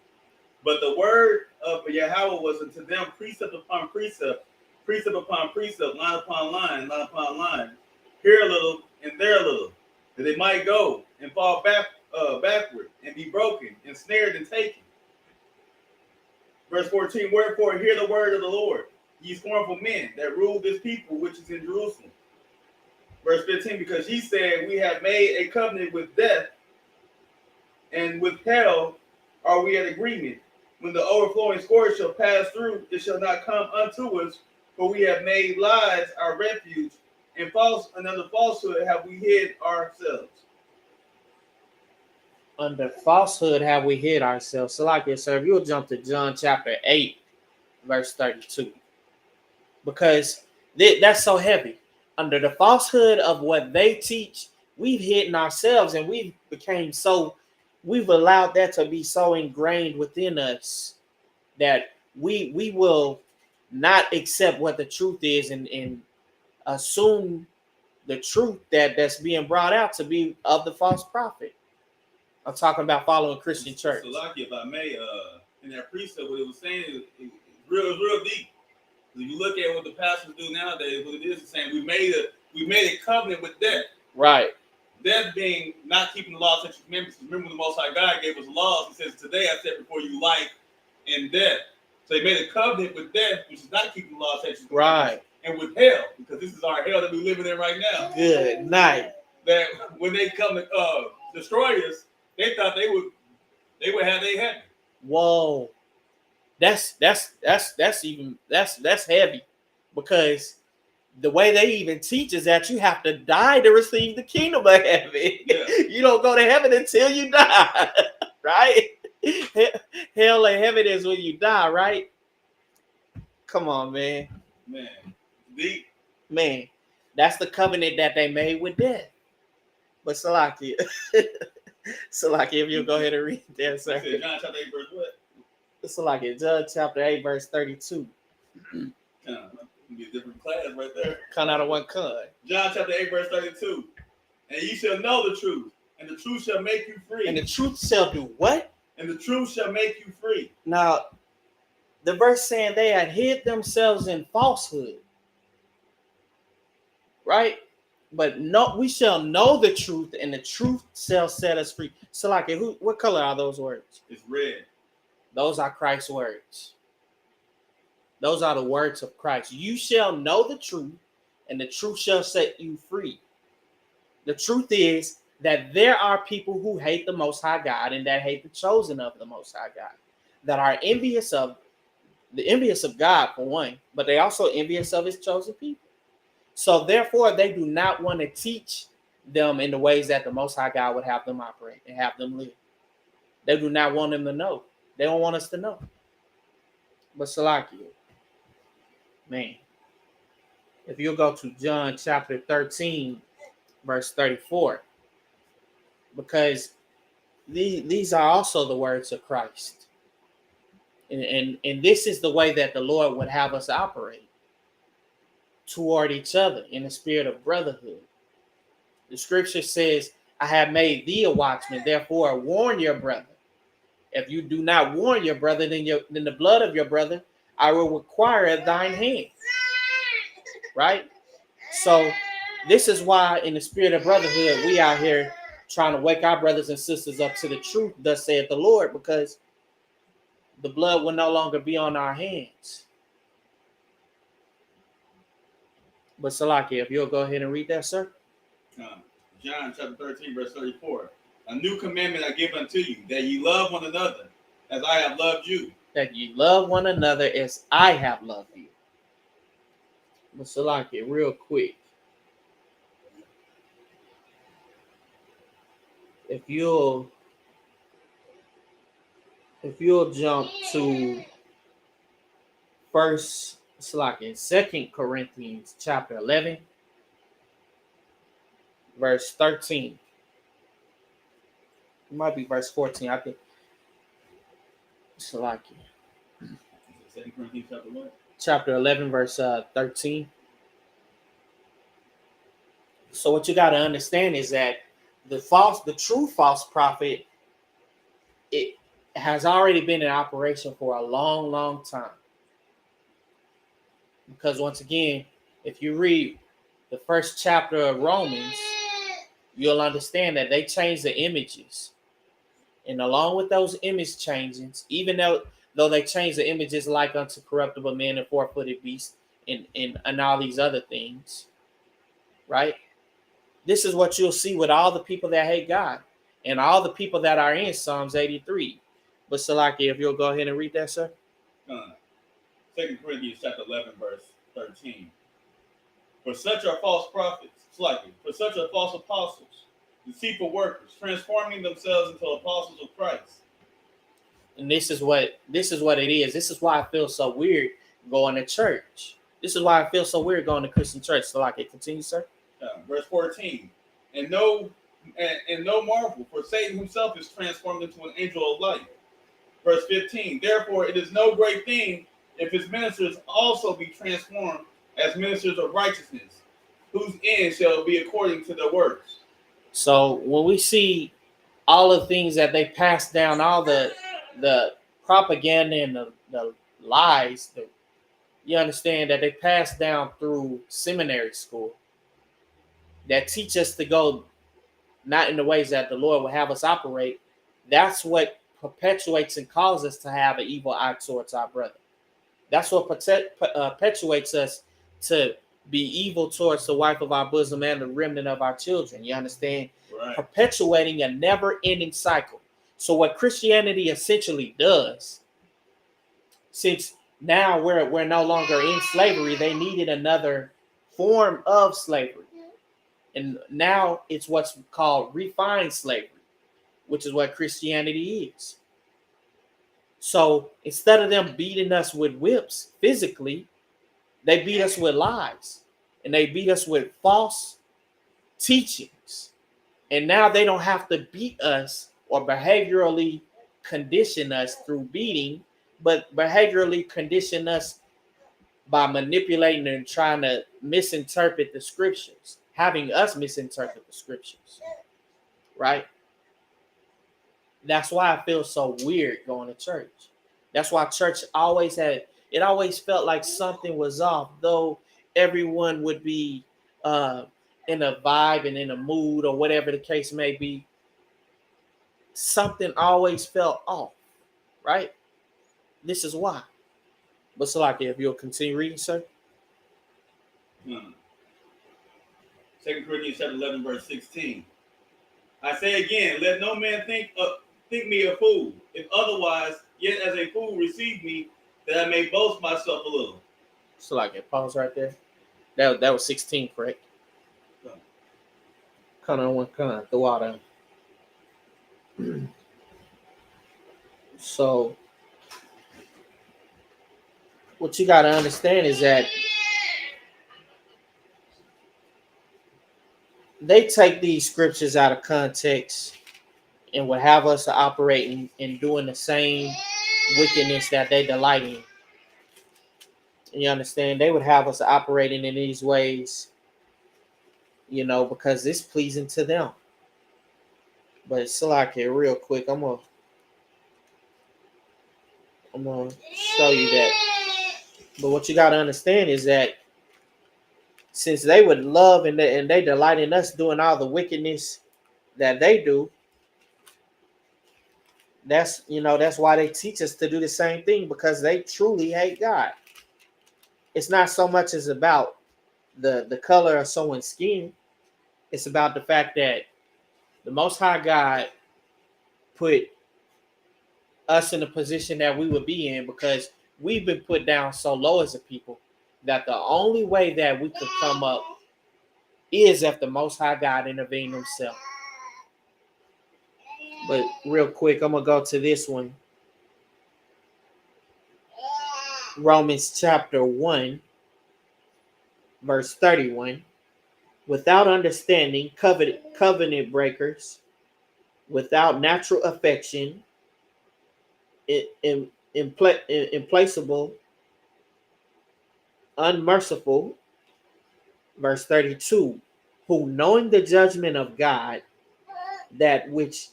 But the word of Yahweh was unto them precept upon precept, precept upon precept, line upon line, line upon line, here a little and there a little, that they might go and fall backward and be broken and snared and taken. Verse 14, wherefore hear the word of the Lord, ye scornful men that rule this people which is in Jerusalem. Verse 15, because ye said, we have made a covenant with death, and with hell are we at agreement. When the overflowing scourge shall pass through, it shall not come unto us, for we have made lies our refuge, and another falsehood have we hid ourselves. Under falsehood have we hid ourselves. So like this, sir, if you'll jump to John chapter 8, verse 32. Because that's so heavy. Under the falsehood of what they teach, we've hidden ourselves, and we've allowed that to be so ingrained within us that we will not accept what the truth is and assume the truth that's being brought out to be of the false prophet. I'm talking about following Christian church. So, Lucky, if I may, in that precept, what it was saying is real deep. If you look at what the pastors do nowadays, what it is saying, we made a covenant with death. Right. Death being not keeping the laws, statutes, commandments. Remember, the Most High God gave us laws. He says, "Today I set before you life and death." So they made a covenant with death, which is not keeping the laws, statutes, commandments, and with hell, because this is our hell that we're living in right now. Good night. That when they come to destroy us, they thought they would have their heaven. Whoa, that's heavy, because the way they even teach is that you have to die to receive the kingdom of heaven. Yeah. You don't go to heaven until you die, right? Hell and heaven is when you die, right? Come on, man. Man, deep. Man, that's the covenant that they made with death. But Salakia, if you go ahead and read that, sir. John chapter 8, verse what? Salakia, John chapter 8, verse 32. Be a different class right there. Come out of one con. John chapter 8, verse 32. And ye shall know the truth, and the truth shall make you free. And the truth shall do what? And the truth shall make you free. Now, the verse saying they had hid themselves in falsehood. Right? But no, we shall know the truth, and the truth shall set us free. So, like, what color are those words? It's red. Those are Christ's words. Those are the words of Christ. You shall know the truth, and the truth shall set you free. The truth is that there are people who hate the Most High God and that hate the chosen of the Most High God, that are envious of God, for one, but they also envious of his chosen people. So therefore, they do not want to teach them in the ways that the Most High God would have them operate and have them live. They do not want them to know. They don't want us to know. But Salakia, man, if you go to John chapter 13, verse 34, because these are also the words of Christ. And this is the way that the Lord would have us operate toward each other in the spirit of brotherhood. The scripture says, I have made thee a watchman, therefore warn your brother. If you do not warn your brother, then the blood of your brother I will require at thine hand. Right? So this is why in the spirit of brotherhood, we out here trying to wake our brothers and sisters up to the truth, thus saith the Lord, because the blood will no longer be on our hands. But Salakia, if you'll go ahead and read that, sir. John chapter 13, verse 34. A new commandment I give unto you, that ye love one another as I have loved you. That ye love one another as I have loved you. But Salakia, real quick. If you'll jump to Second Corinthians chapter 11, verse 13. It might be verse 14. I think it's like Second Corinthians chapter what? chapter 11, verse 13. So what you got to understand is that the true false prophet, it has already been in operation for a long, long time. Because once again, if you read the first chapter of Romans, you'll understand that they changed the images. And along with those image changes, even though they changed the images like unto corruptible men and four-footed beasts and all these other things, right? This is what you'll see with all the people that hate God and all the people that are in Psalms 83. But Salaki, if you'll go ahead and read that, sir. 2 Corinthians chapter 11, verse 13. For such are false prophets, slightly, for such are false apostles, deceitful workers, transforming themselves into apostles of Christ. And this is what it is. This is why I feel so weird going to church. This is why I feel so weird going to Christian church. Salaki, continue, sir. Verse 14. And no marvel, for Satan himself is transformed into an angel of light. Verse 15. Therefore, it is no great thing if his ministers also be transformed as ministers of righteousness, whose end shall be according to their works. So when we see all the things that they pass down, all the propaganda and the lies, you understand that they pass down through seminary school that teach us to go not in the ways that the Lord will have us operate. That's what perpetuates and causes us to have an evil eye towards our brother. That's what perpetuates us to be evil towards the wife of our bosom and the remnant of our children. You understand? Right. Perpetuating a never-ending cycle. So what Christianity essentially does, since now we're no longer in slavery, they needed another form of slavery. And now it's what's called refined slavery, which is what Christianity is. So instead of them beating us with whips physically, they beat us with lies. And they beat us with false teachings. And now they don't have to beat us or behaviorally condition us through beating, but behaviorally condition us by manipulating and trying to misinterpret the scriptures, having us misinterpret the scriptures, right? That's why I feel so weird going to church. That's why church always felt like something was off, though everyone would be in a vibe and in a mood or whatever the case may be. Something always felt off, right? This is why. But Salaki, if you'll continue reading, sir. 2 Corinthians chapter 11, verse 16. I say again, let no man think me a fool. If otherwise, yet as a fool receive me, that I may boast myself a little. Salaki, pause right there. That was 16, correct? Kind of the water. So what you got to understand is that they take these scriptures out of context and would have us operating and doing the same wickedness that they delight in. You understand? They would have us operating in these ways, because it's pleasing to them. But Salaki, real quick, I'm gonna show you that. But what you got to understand is that since they would love and they delight in us doing all the wickedness that they do, that's why they teach us to do the same thing, because they truly hate God. It's not so much as about the color of someone's skin. It's about the fact that the Most High God put us in the position that we would be in, because we've been put down so low as a people that the only way that we could come up is if the Most High God intervened himself. But real quick, I'm going to go to this one. Romans chapter 1, verse 31. Without understanding, covenant breakers without natural affection, implacable, unmerciful. Verse 32, who knowing the judgment of God, that which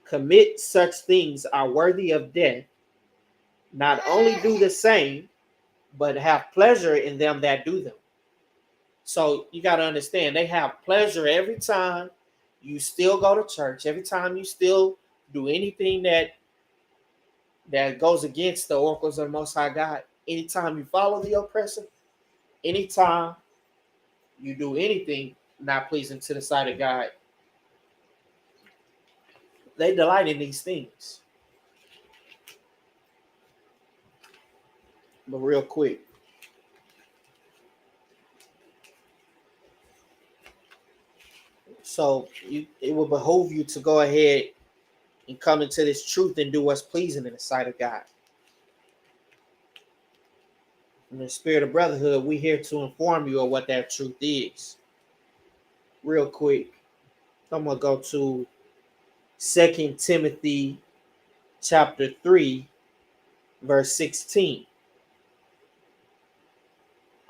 commit such things are worthy of death, not only do the same, but have pleasure in them that do them. So you got to understand, they have pleasure every time you still go to church, every time you still do anything that goes against the oracles of the Most High God. Anytime you follow the oppressor, anytime you do anything not pleasing to the sight of God, they delight in these things. But real quick, so it will behoove you to go ahead and come into this truth and do what's pleasing in the sight of God. In the spirit of brotherhood, we're here to inform you of what that truth is. Real quick, I'm going to go to 2 Timothy chapter 3, verse 16.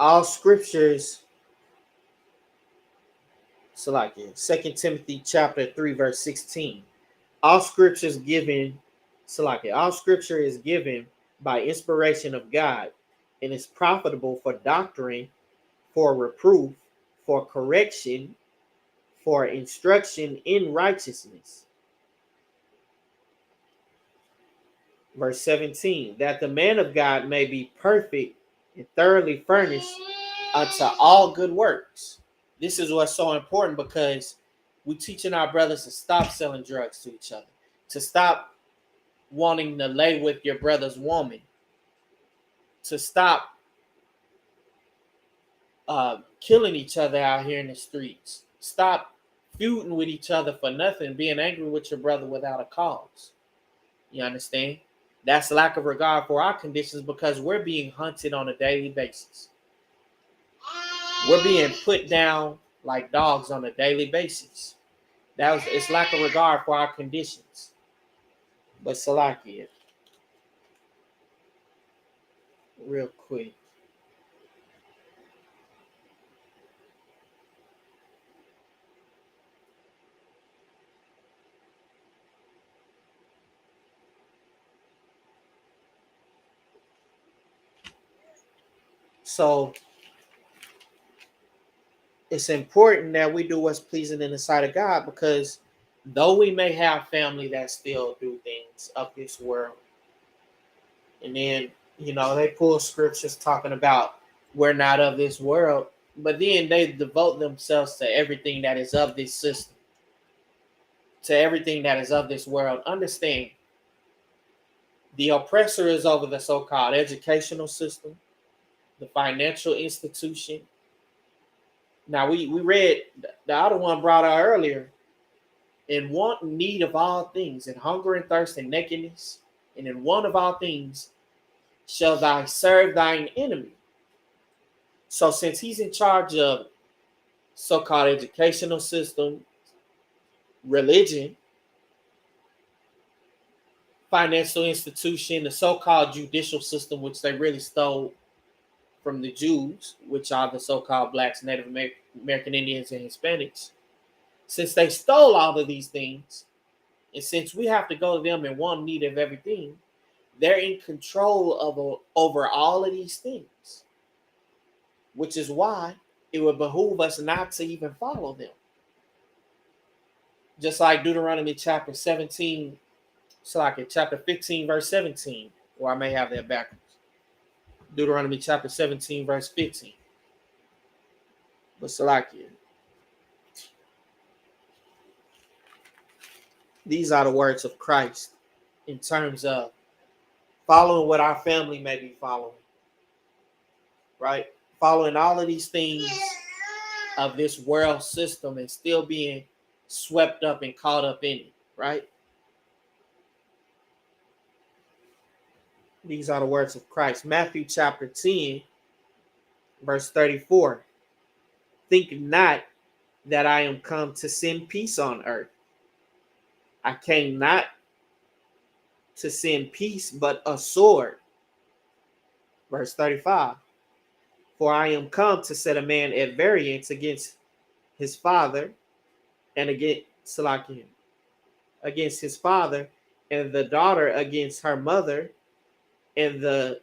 All scriptures, so like it, 2 Timothy chapter 3, verse 16. All scripture is given, so like it, all scripture is given by inspiration of God and is profitable for doctrine, for reproof, for correction, for instruction in righteousness. Verse 17, that the man of God may be perfect and thoroughly furnished unto all good works. This is what's so important, because we're teaching our brothers to stop selling drugs to each other, to stop wanting to lay with your brother's woman, to stop killing each other out here in the streets, stop feuding with each other for nothing, being angry with your brother without a cause. You understand? That's lack of regard for our conditions, because we're being hunted on a daily basis. We're being put down like dogs on a daily basis. It's lack of regard for our conditions. But Salakia, real quick. So it's important that we do what's pleasing in the sight of God, because though we may have family that still do things of this world, and then, they pull scriptures talking about we're not of this world, but then they devote themselves to everything that is of this system, to everything that is of this world. Understand, the oppressor is over the so-called educational system, the financial institution. Now, we read, the other one brought out earlier, in want and need of all things, in hunger and thirst and nakedness, and in want of all things shall thou serve thine enemy. So since he's in charge of so-called educational system, religion, financial institution, the so-called judicial system, which they really stole from the Jews, which are the so-called blacks, Native American Indians, and Hispanics. Since they stole all of these things, and since we have to go to them in one need of everything, they're in control of over all of these things, which is why it would behoove us not to even follow them. Just like Deuteronomy chapter 17, so like chapter 15, verse 17, or I may have that backwards. Deuteronomy chapter 17, verse 15. But Salakia, these are the words of Christ in terms of following what our family may be following, right? Following all of these things of this world system and still being swept up and caught up in it, right? These are the words of Christ. Matthew chapter 10, verse 34. Think not that I am come to send peace on earth. I came not to send peace, but a sword. Verse 35. For I am come to set a man at variance against his father, and against his father, and the daughter against her mother, and the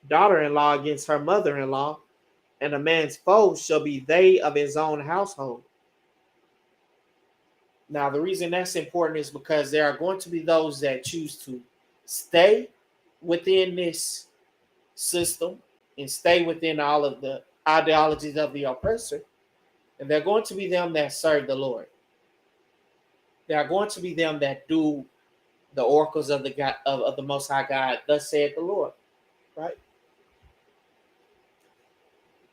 daughter-in-law against her mother-in-law, and a man's foes shall be they of his own household. Now, the reason that's important is because there are going to be those that choose to stay within this system and stay within all of the ideologies of the oppressor. And they're going to be them that serve the Lord. There are going to be them that do the oracles of the God of the Most High God, thus saith the Lord. Right?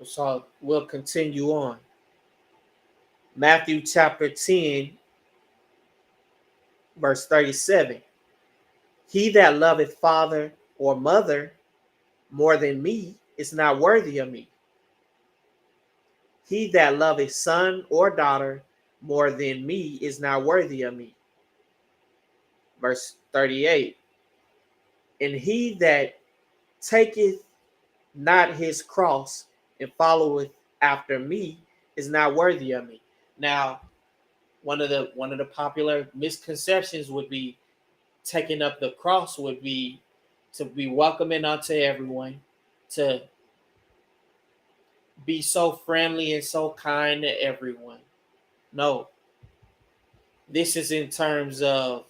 So we'll continue on. Matthew chapter 10, verse 37. He that loveth father or mother more than me is not worthy of me. He that loveth son or daughter more than me is not worthy of me. Verse 38. And he that taketh not his cross and followeth after me is not worthy of me. Now, one of the popular misconceptions would be taking up the cross would be to be welcoming unto everyone, to be so friendly and so kind to everyone. No, this is in terms of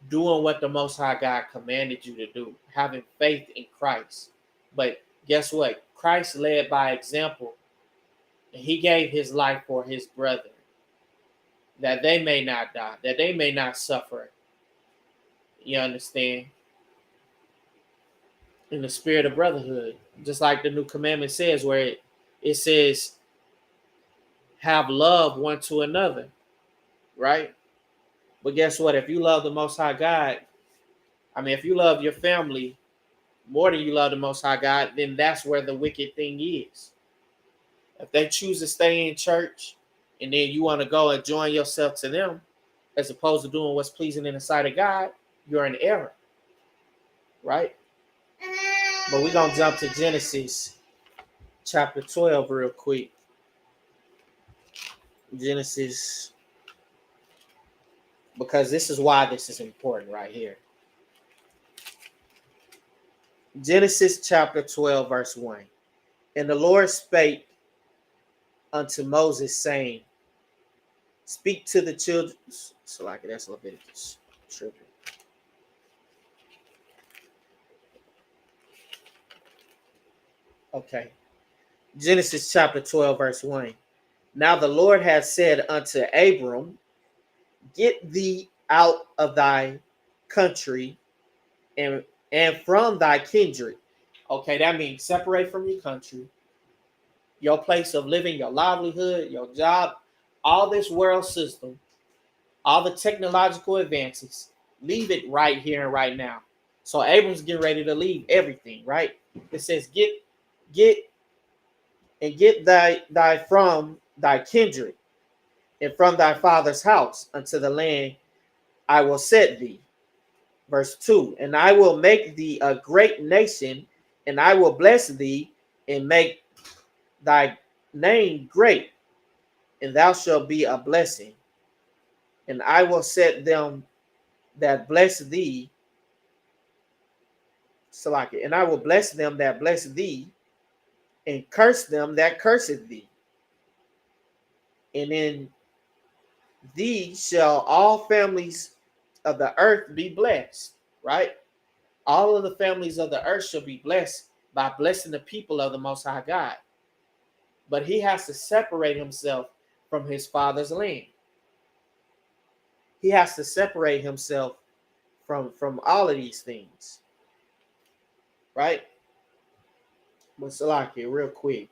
doing what the Most High God commanded you to do, having faith in Christ. But guess what? Christ led by example, and he gave his life for his brother, that they may not die, that they may not suffer. You understand? In the spirit of brotherhood, just like the new commandment says, where it says, have love one to another, right? But guess what? If you love the Most High God, if you love your family more than you love the Most High God, then that's where the wicked thing is. If they choose to stay in church and then you want to go and join yourself to them, as opposed to doing what's pleasing in the sight of God, you're in error, right? But we're going to jump to Genesis chapter 12 real quick. Genesis, because this is why this is important right here. Genesis chapter 12, verse 1. And the Lord spake unto Moses, saying, speak to the children. So like that's Leviticus. Children. Okay. Genesis chapter 12, verse 1. Now the Lord hath said unto Abram, get thee out of thy country and from thy kindred. Okay, that means separate from your country, your place of living, your livelihood, your job, all this world system, all the technological advances. Leave it right here and right now. So Abram's getting ready to leave everything, right? It says, get thy from thy kindred and from thy father's house unto the land I will set thee. Verse 2, and I will make thee a great nation, and I will bless thee and make thy name great, and thou shalt be a blessing. And I will set them that bless thee, Salaki, and I will bless them that bless thee, and curse them that curseth thee. And in thee shall all families of the earth be blessed, right? All of the families of the earth shall be blessed by blessing the people of the Most High God. But he has to separate himself from his father's land. He has to separate himself from all of these things, right? But Salaki, real quick,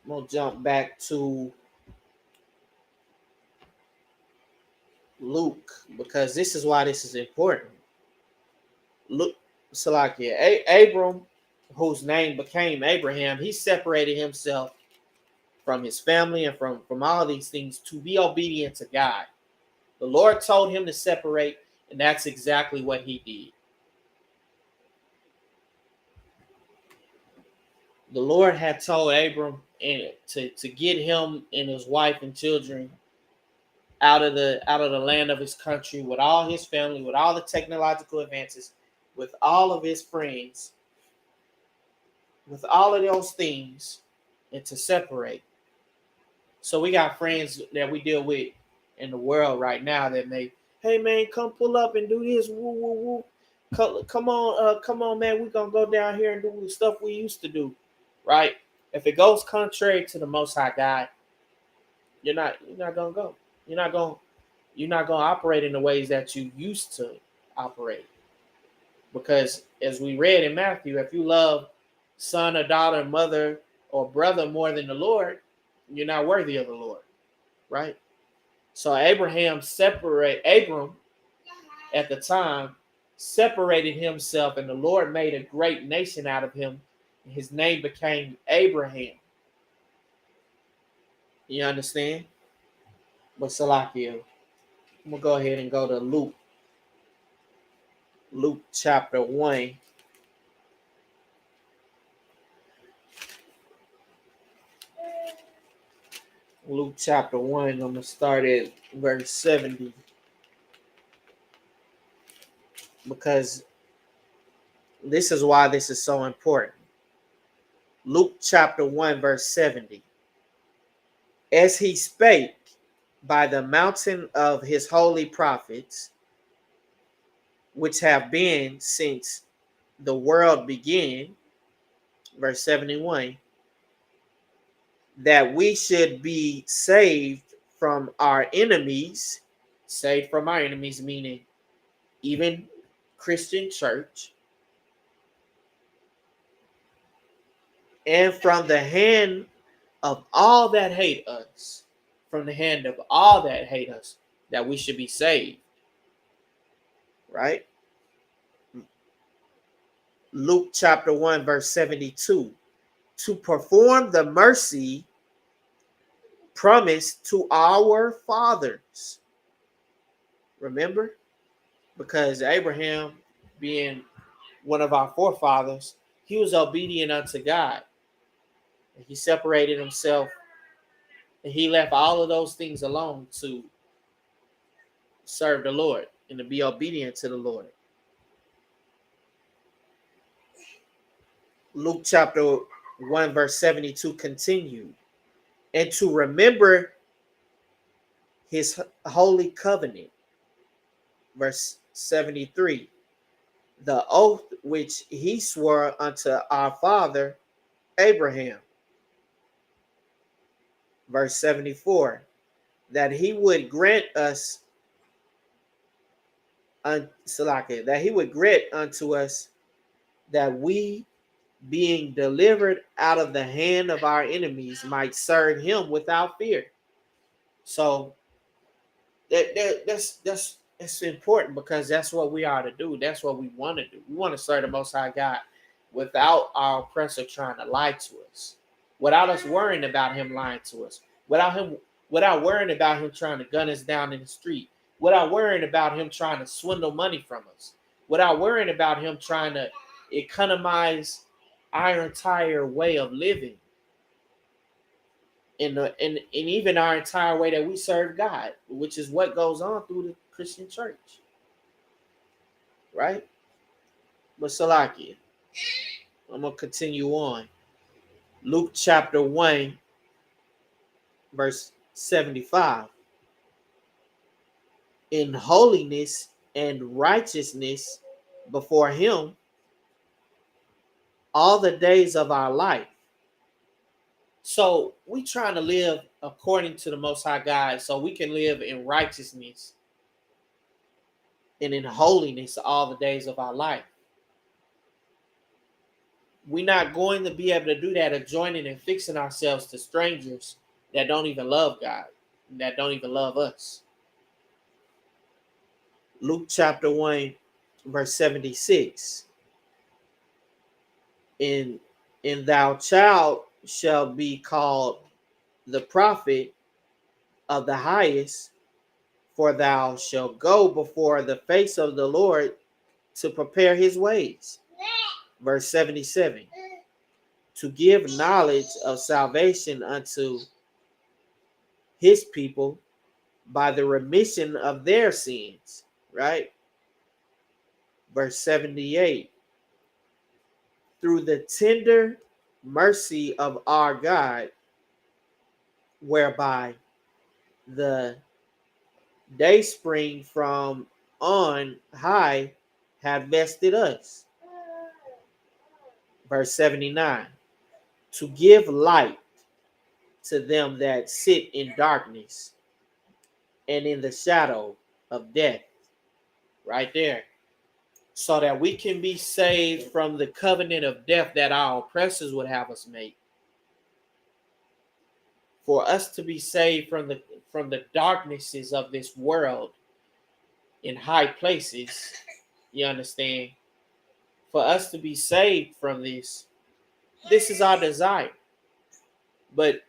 I'm going to jump back to Luke, because this is why this is important. Luke, Salakia, Abram, whose name became Abraham, he separated himself from his family and from all these things to be obedient to God. The Lord told him to separate, and that's exactly what he did. The Lord had told Abram and to get him and his wife and children out of the land of his country with all his family, with all the technological advances, with all of his friends, with all of those things, and to separate. So we got friends that we deal with in the world right now that may, hey man, come pull up and do this. Woo woo woo. Come on, man. We're gonna go down here and do the stuff we used to do, right? If it goes contrary to the Most High God, you're not gonna go. You're not gonna you're not gonna operate in the ways that you used to operate. Because as we read in Matthew, if you love son or daughter, mother or brother more than the Lord, you're not worthy of the Lord, right? So Abram at the time separated himself, and the Lord made a great nation out of him. His name became Abraham. You understand? But Salakia, I'm gonna go ahead and go to Luke chapter 1. Luke chapter 1, I'm gonna start at verse 70 because this is why this is so important. Luke chapter 1, verse 70. As he spake by the mountain of his holy prophets, which have been since the world began, verse 71, that we should be saved from our enemies, saved from our enemies, meaning even Christian church, and from the hand of all that hate us, from the hand of all that hate us, that we should be saved. Right? Luke chapter 1, verse 72. To perform the mercy promised to our fathers. Remember? Because Abraham, being one of our forefathers, he was obedient unto God. He separated himself and he left all of those things alone to serve the Lord and to be obedient to the Lord. Luke chapter 1, verse 72 continued. And to remember his holy covenant. Verse 73. The oath which he swore unto our father Abraham. Verse 74. That he would grant us that he would grant unto us that we, being delivered out of the hand of our enemies, might serve him without fear. So that's important because that's what we are to do. That's what we want to do. We want to serve the Most High God without our oppressor trying to lie to us, without us worrying about him lying to us, without worrying about him trying to gun us down in the street, without worrying about him trying to swindle money from us, without worrying about him trying to economize our entire way of living and even our entire way that we serve God, which is what goes on through the Christian church. Right? But Salakia, I'm going to continue on. Luke chapter 1, verse 75. In holiness and righteousness before him all the days of our life. So we trying to live according to the Most High God so we can live in righteousness and in holiness all the days of our life. We're not going to be able to do that adjoining and fixing ourselves to strangers that don't even love God, that don't even love us. Luke chapter 1, verse 76. And thou child shall be called the prophet of the highest, For thou shalt go before the face of the Lord to prepare his ways. Verse 77. To give knowledge of salvation unto his people by the remission of their sins. Right? Verse 78. Through the tender mercy of our God, whereby the day spring from on high have vested us. Verse 79. To give light to them that sit in darkness and in the shadow of death. Right there. So that we can be saved from the covenant of death that our oppressors would have us make. For us to be saved from the darknesses of this world in high places, you understand? For us to be saved from this is our desire. But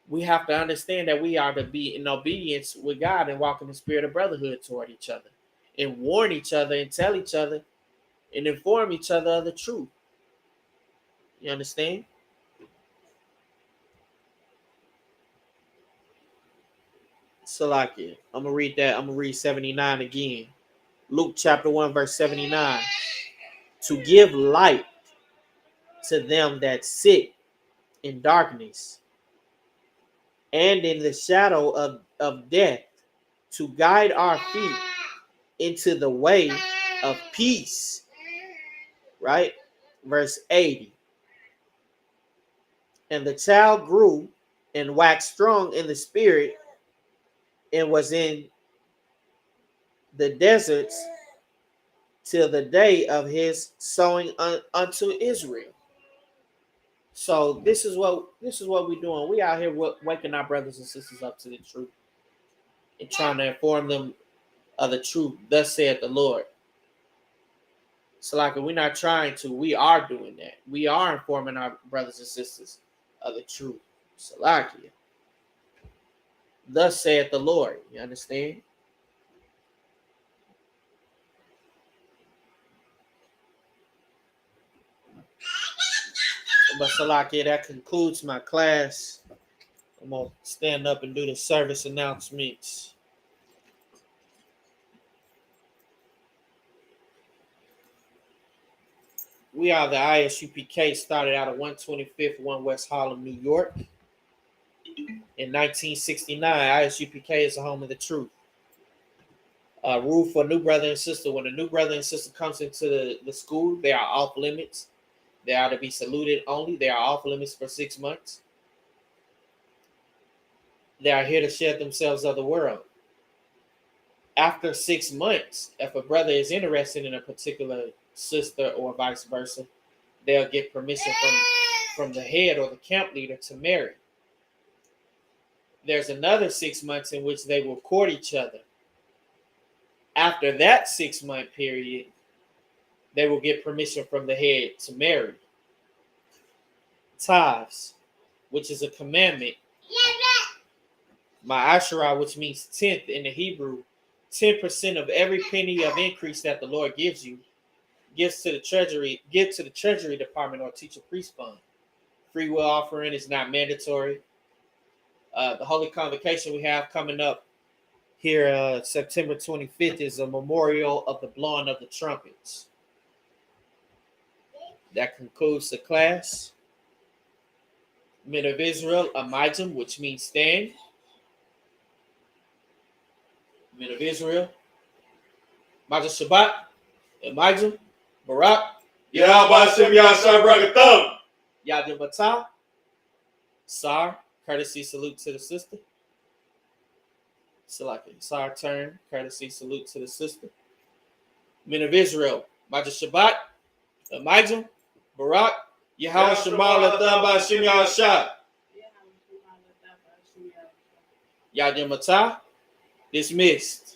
we have to understand that we are to be in obedience with God and walk in the spirit of brotherhood toward each other and warn each other and tell each other and inform each other of the truth. You understand? Salakia. I'm going to read that. I'm going to read 79 again. Luke chapter 1, verse 79. To give light to them that sit in darkness and in the shadow of death, to guide our feet into the way of peace. Right? Verse 80. And the child grew and waxed strong in the spirit and was in the deserts till the day of his sowing unto Israel. So this is what we're doing. We out here waking our brothers and sisters up to the truth and trying to inform them of the truth. Thus saith the Lord. So like we're not trying to, we are doing that. We are informing our brothers and sisters of the truth. Salakia. Thus saith the Lord. You understand? But Salakia, that concludes my class. I'm going to stand up and do the service announcements. We are the I.S.U.P.K, started out at 125th 1 West Harlem, New York. In 1969, I.S.U.P.K is the home of the truth. Rule for new brother and sister. When a new brother and sister comes into the school, they are off limits. They are to be saluted only. They are off limits for 6 months. They are here to shed themselves of the world. After 6 months, if a brother is interested in a particular sister or vice versa, they'll get permission from the head or the camp leader to marry. There's another 6 months in which they will court each other. After that 6 month period, they will get permission from the head to marry. Tithes, which is a commandment. My Asherah, which means 10th in the Hebrew, 10% of every penny of increase that the Lord gives you, give to the treasury department or teacher priest fund. Free will offering is not mandatory. The Holy Convocation we have coming up here September 25th is a memorial of the blowing of the trumpets. That concludes the class. Men of Israel, Amijim, which means stand. Men of Israel, Maja Shabbat, Amijim, Barak, Yahbashim Yashar Bragatham. Yadim Batah, Sar, courtesy salute to the sister. Salaki, Sar turn, courtesy salute to the sister. Men of Israel, Maja Shabbat, Amijim, Barak, Yahweh Shemal Latham Bashim Yashar. Yadim Batah, dismissed.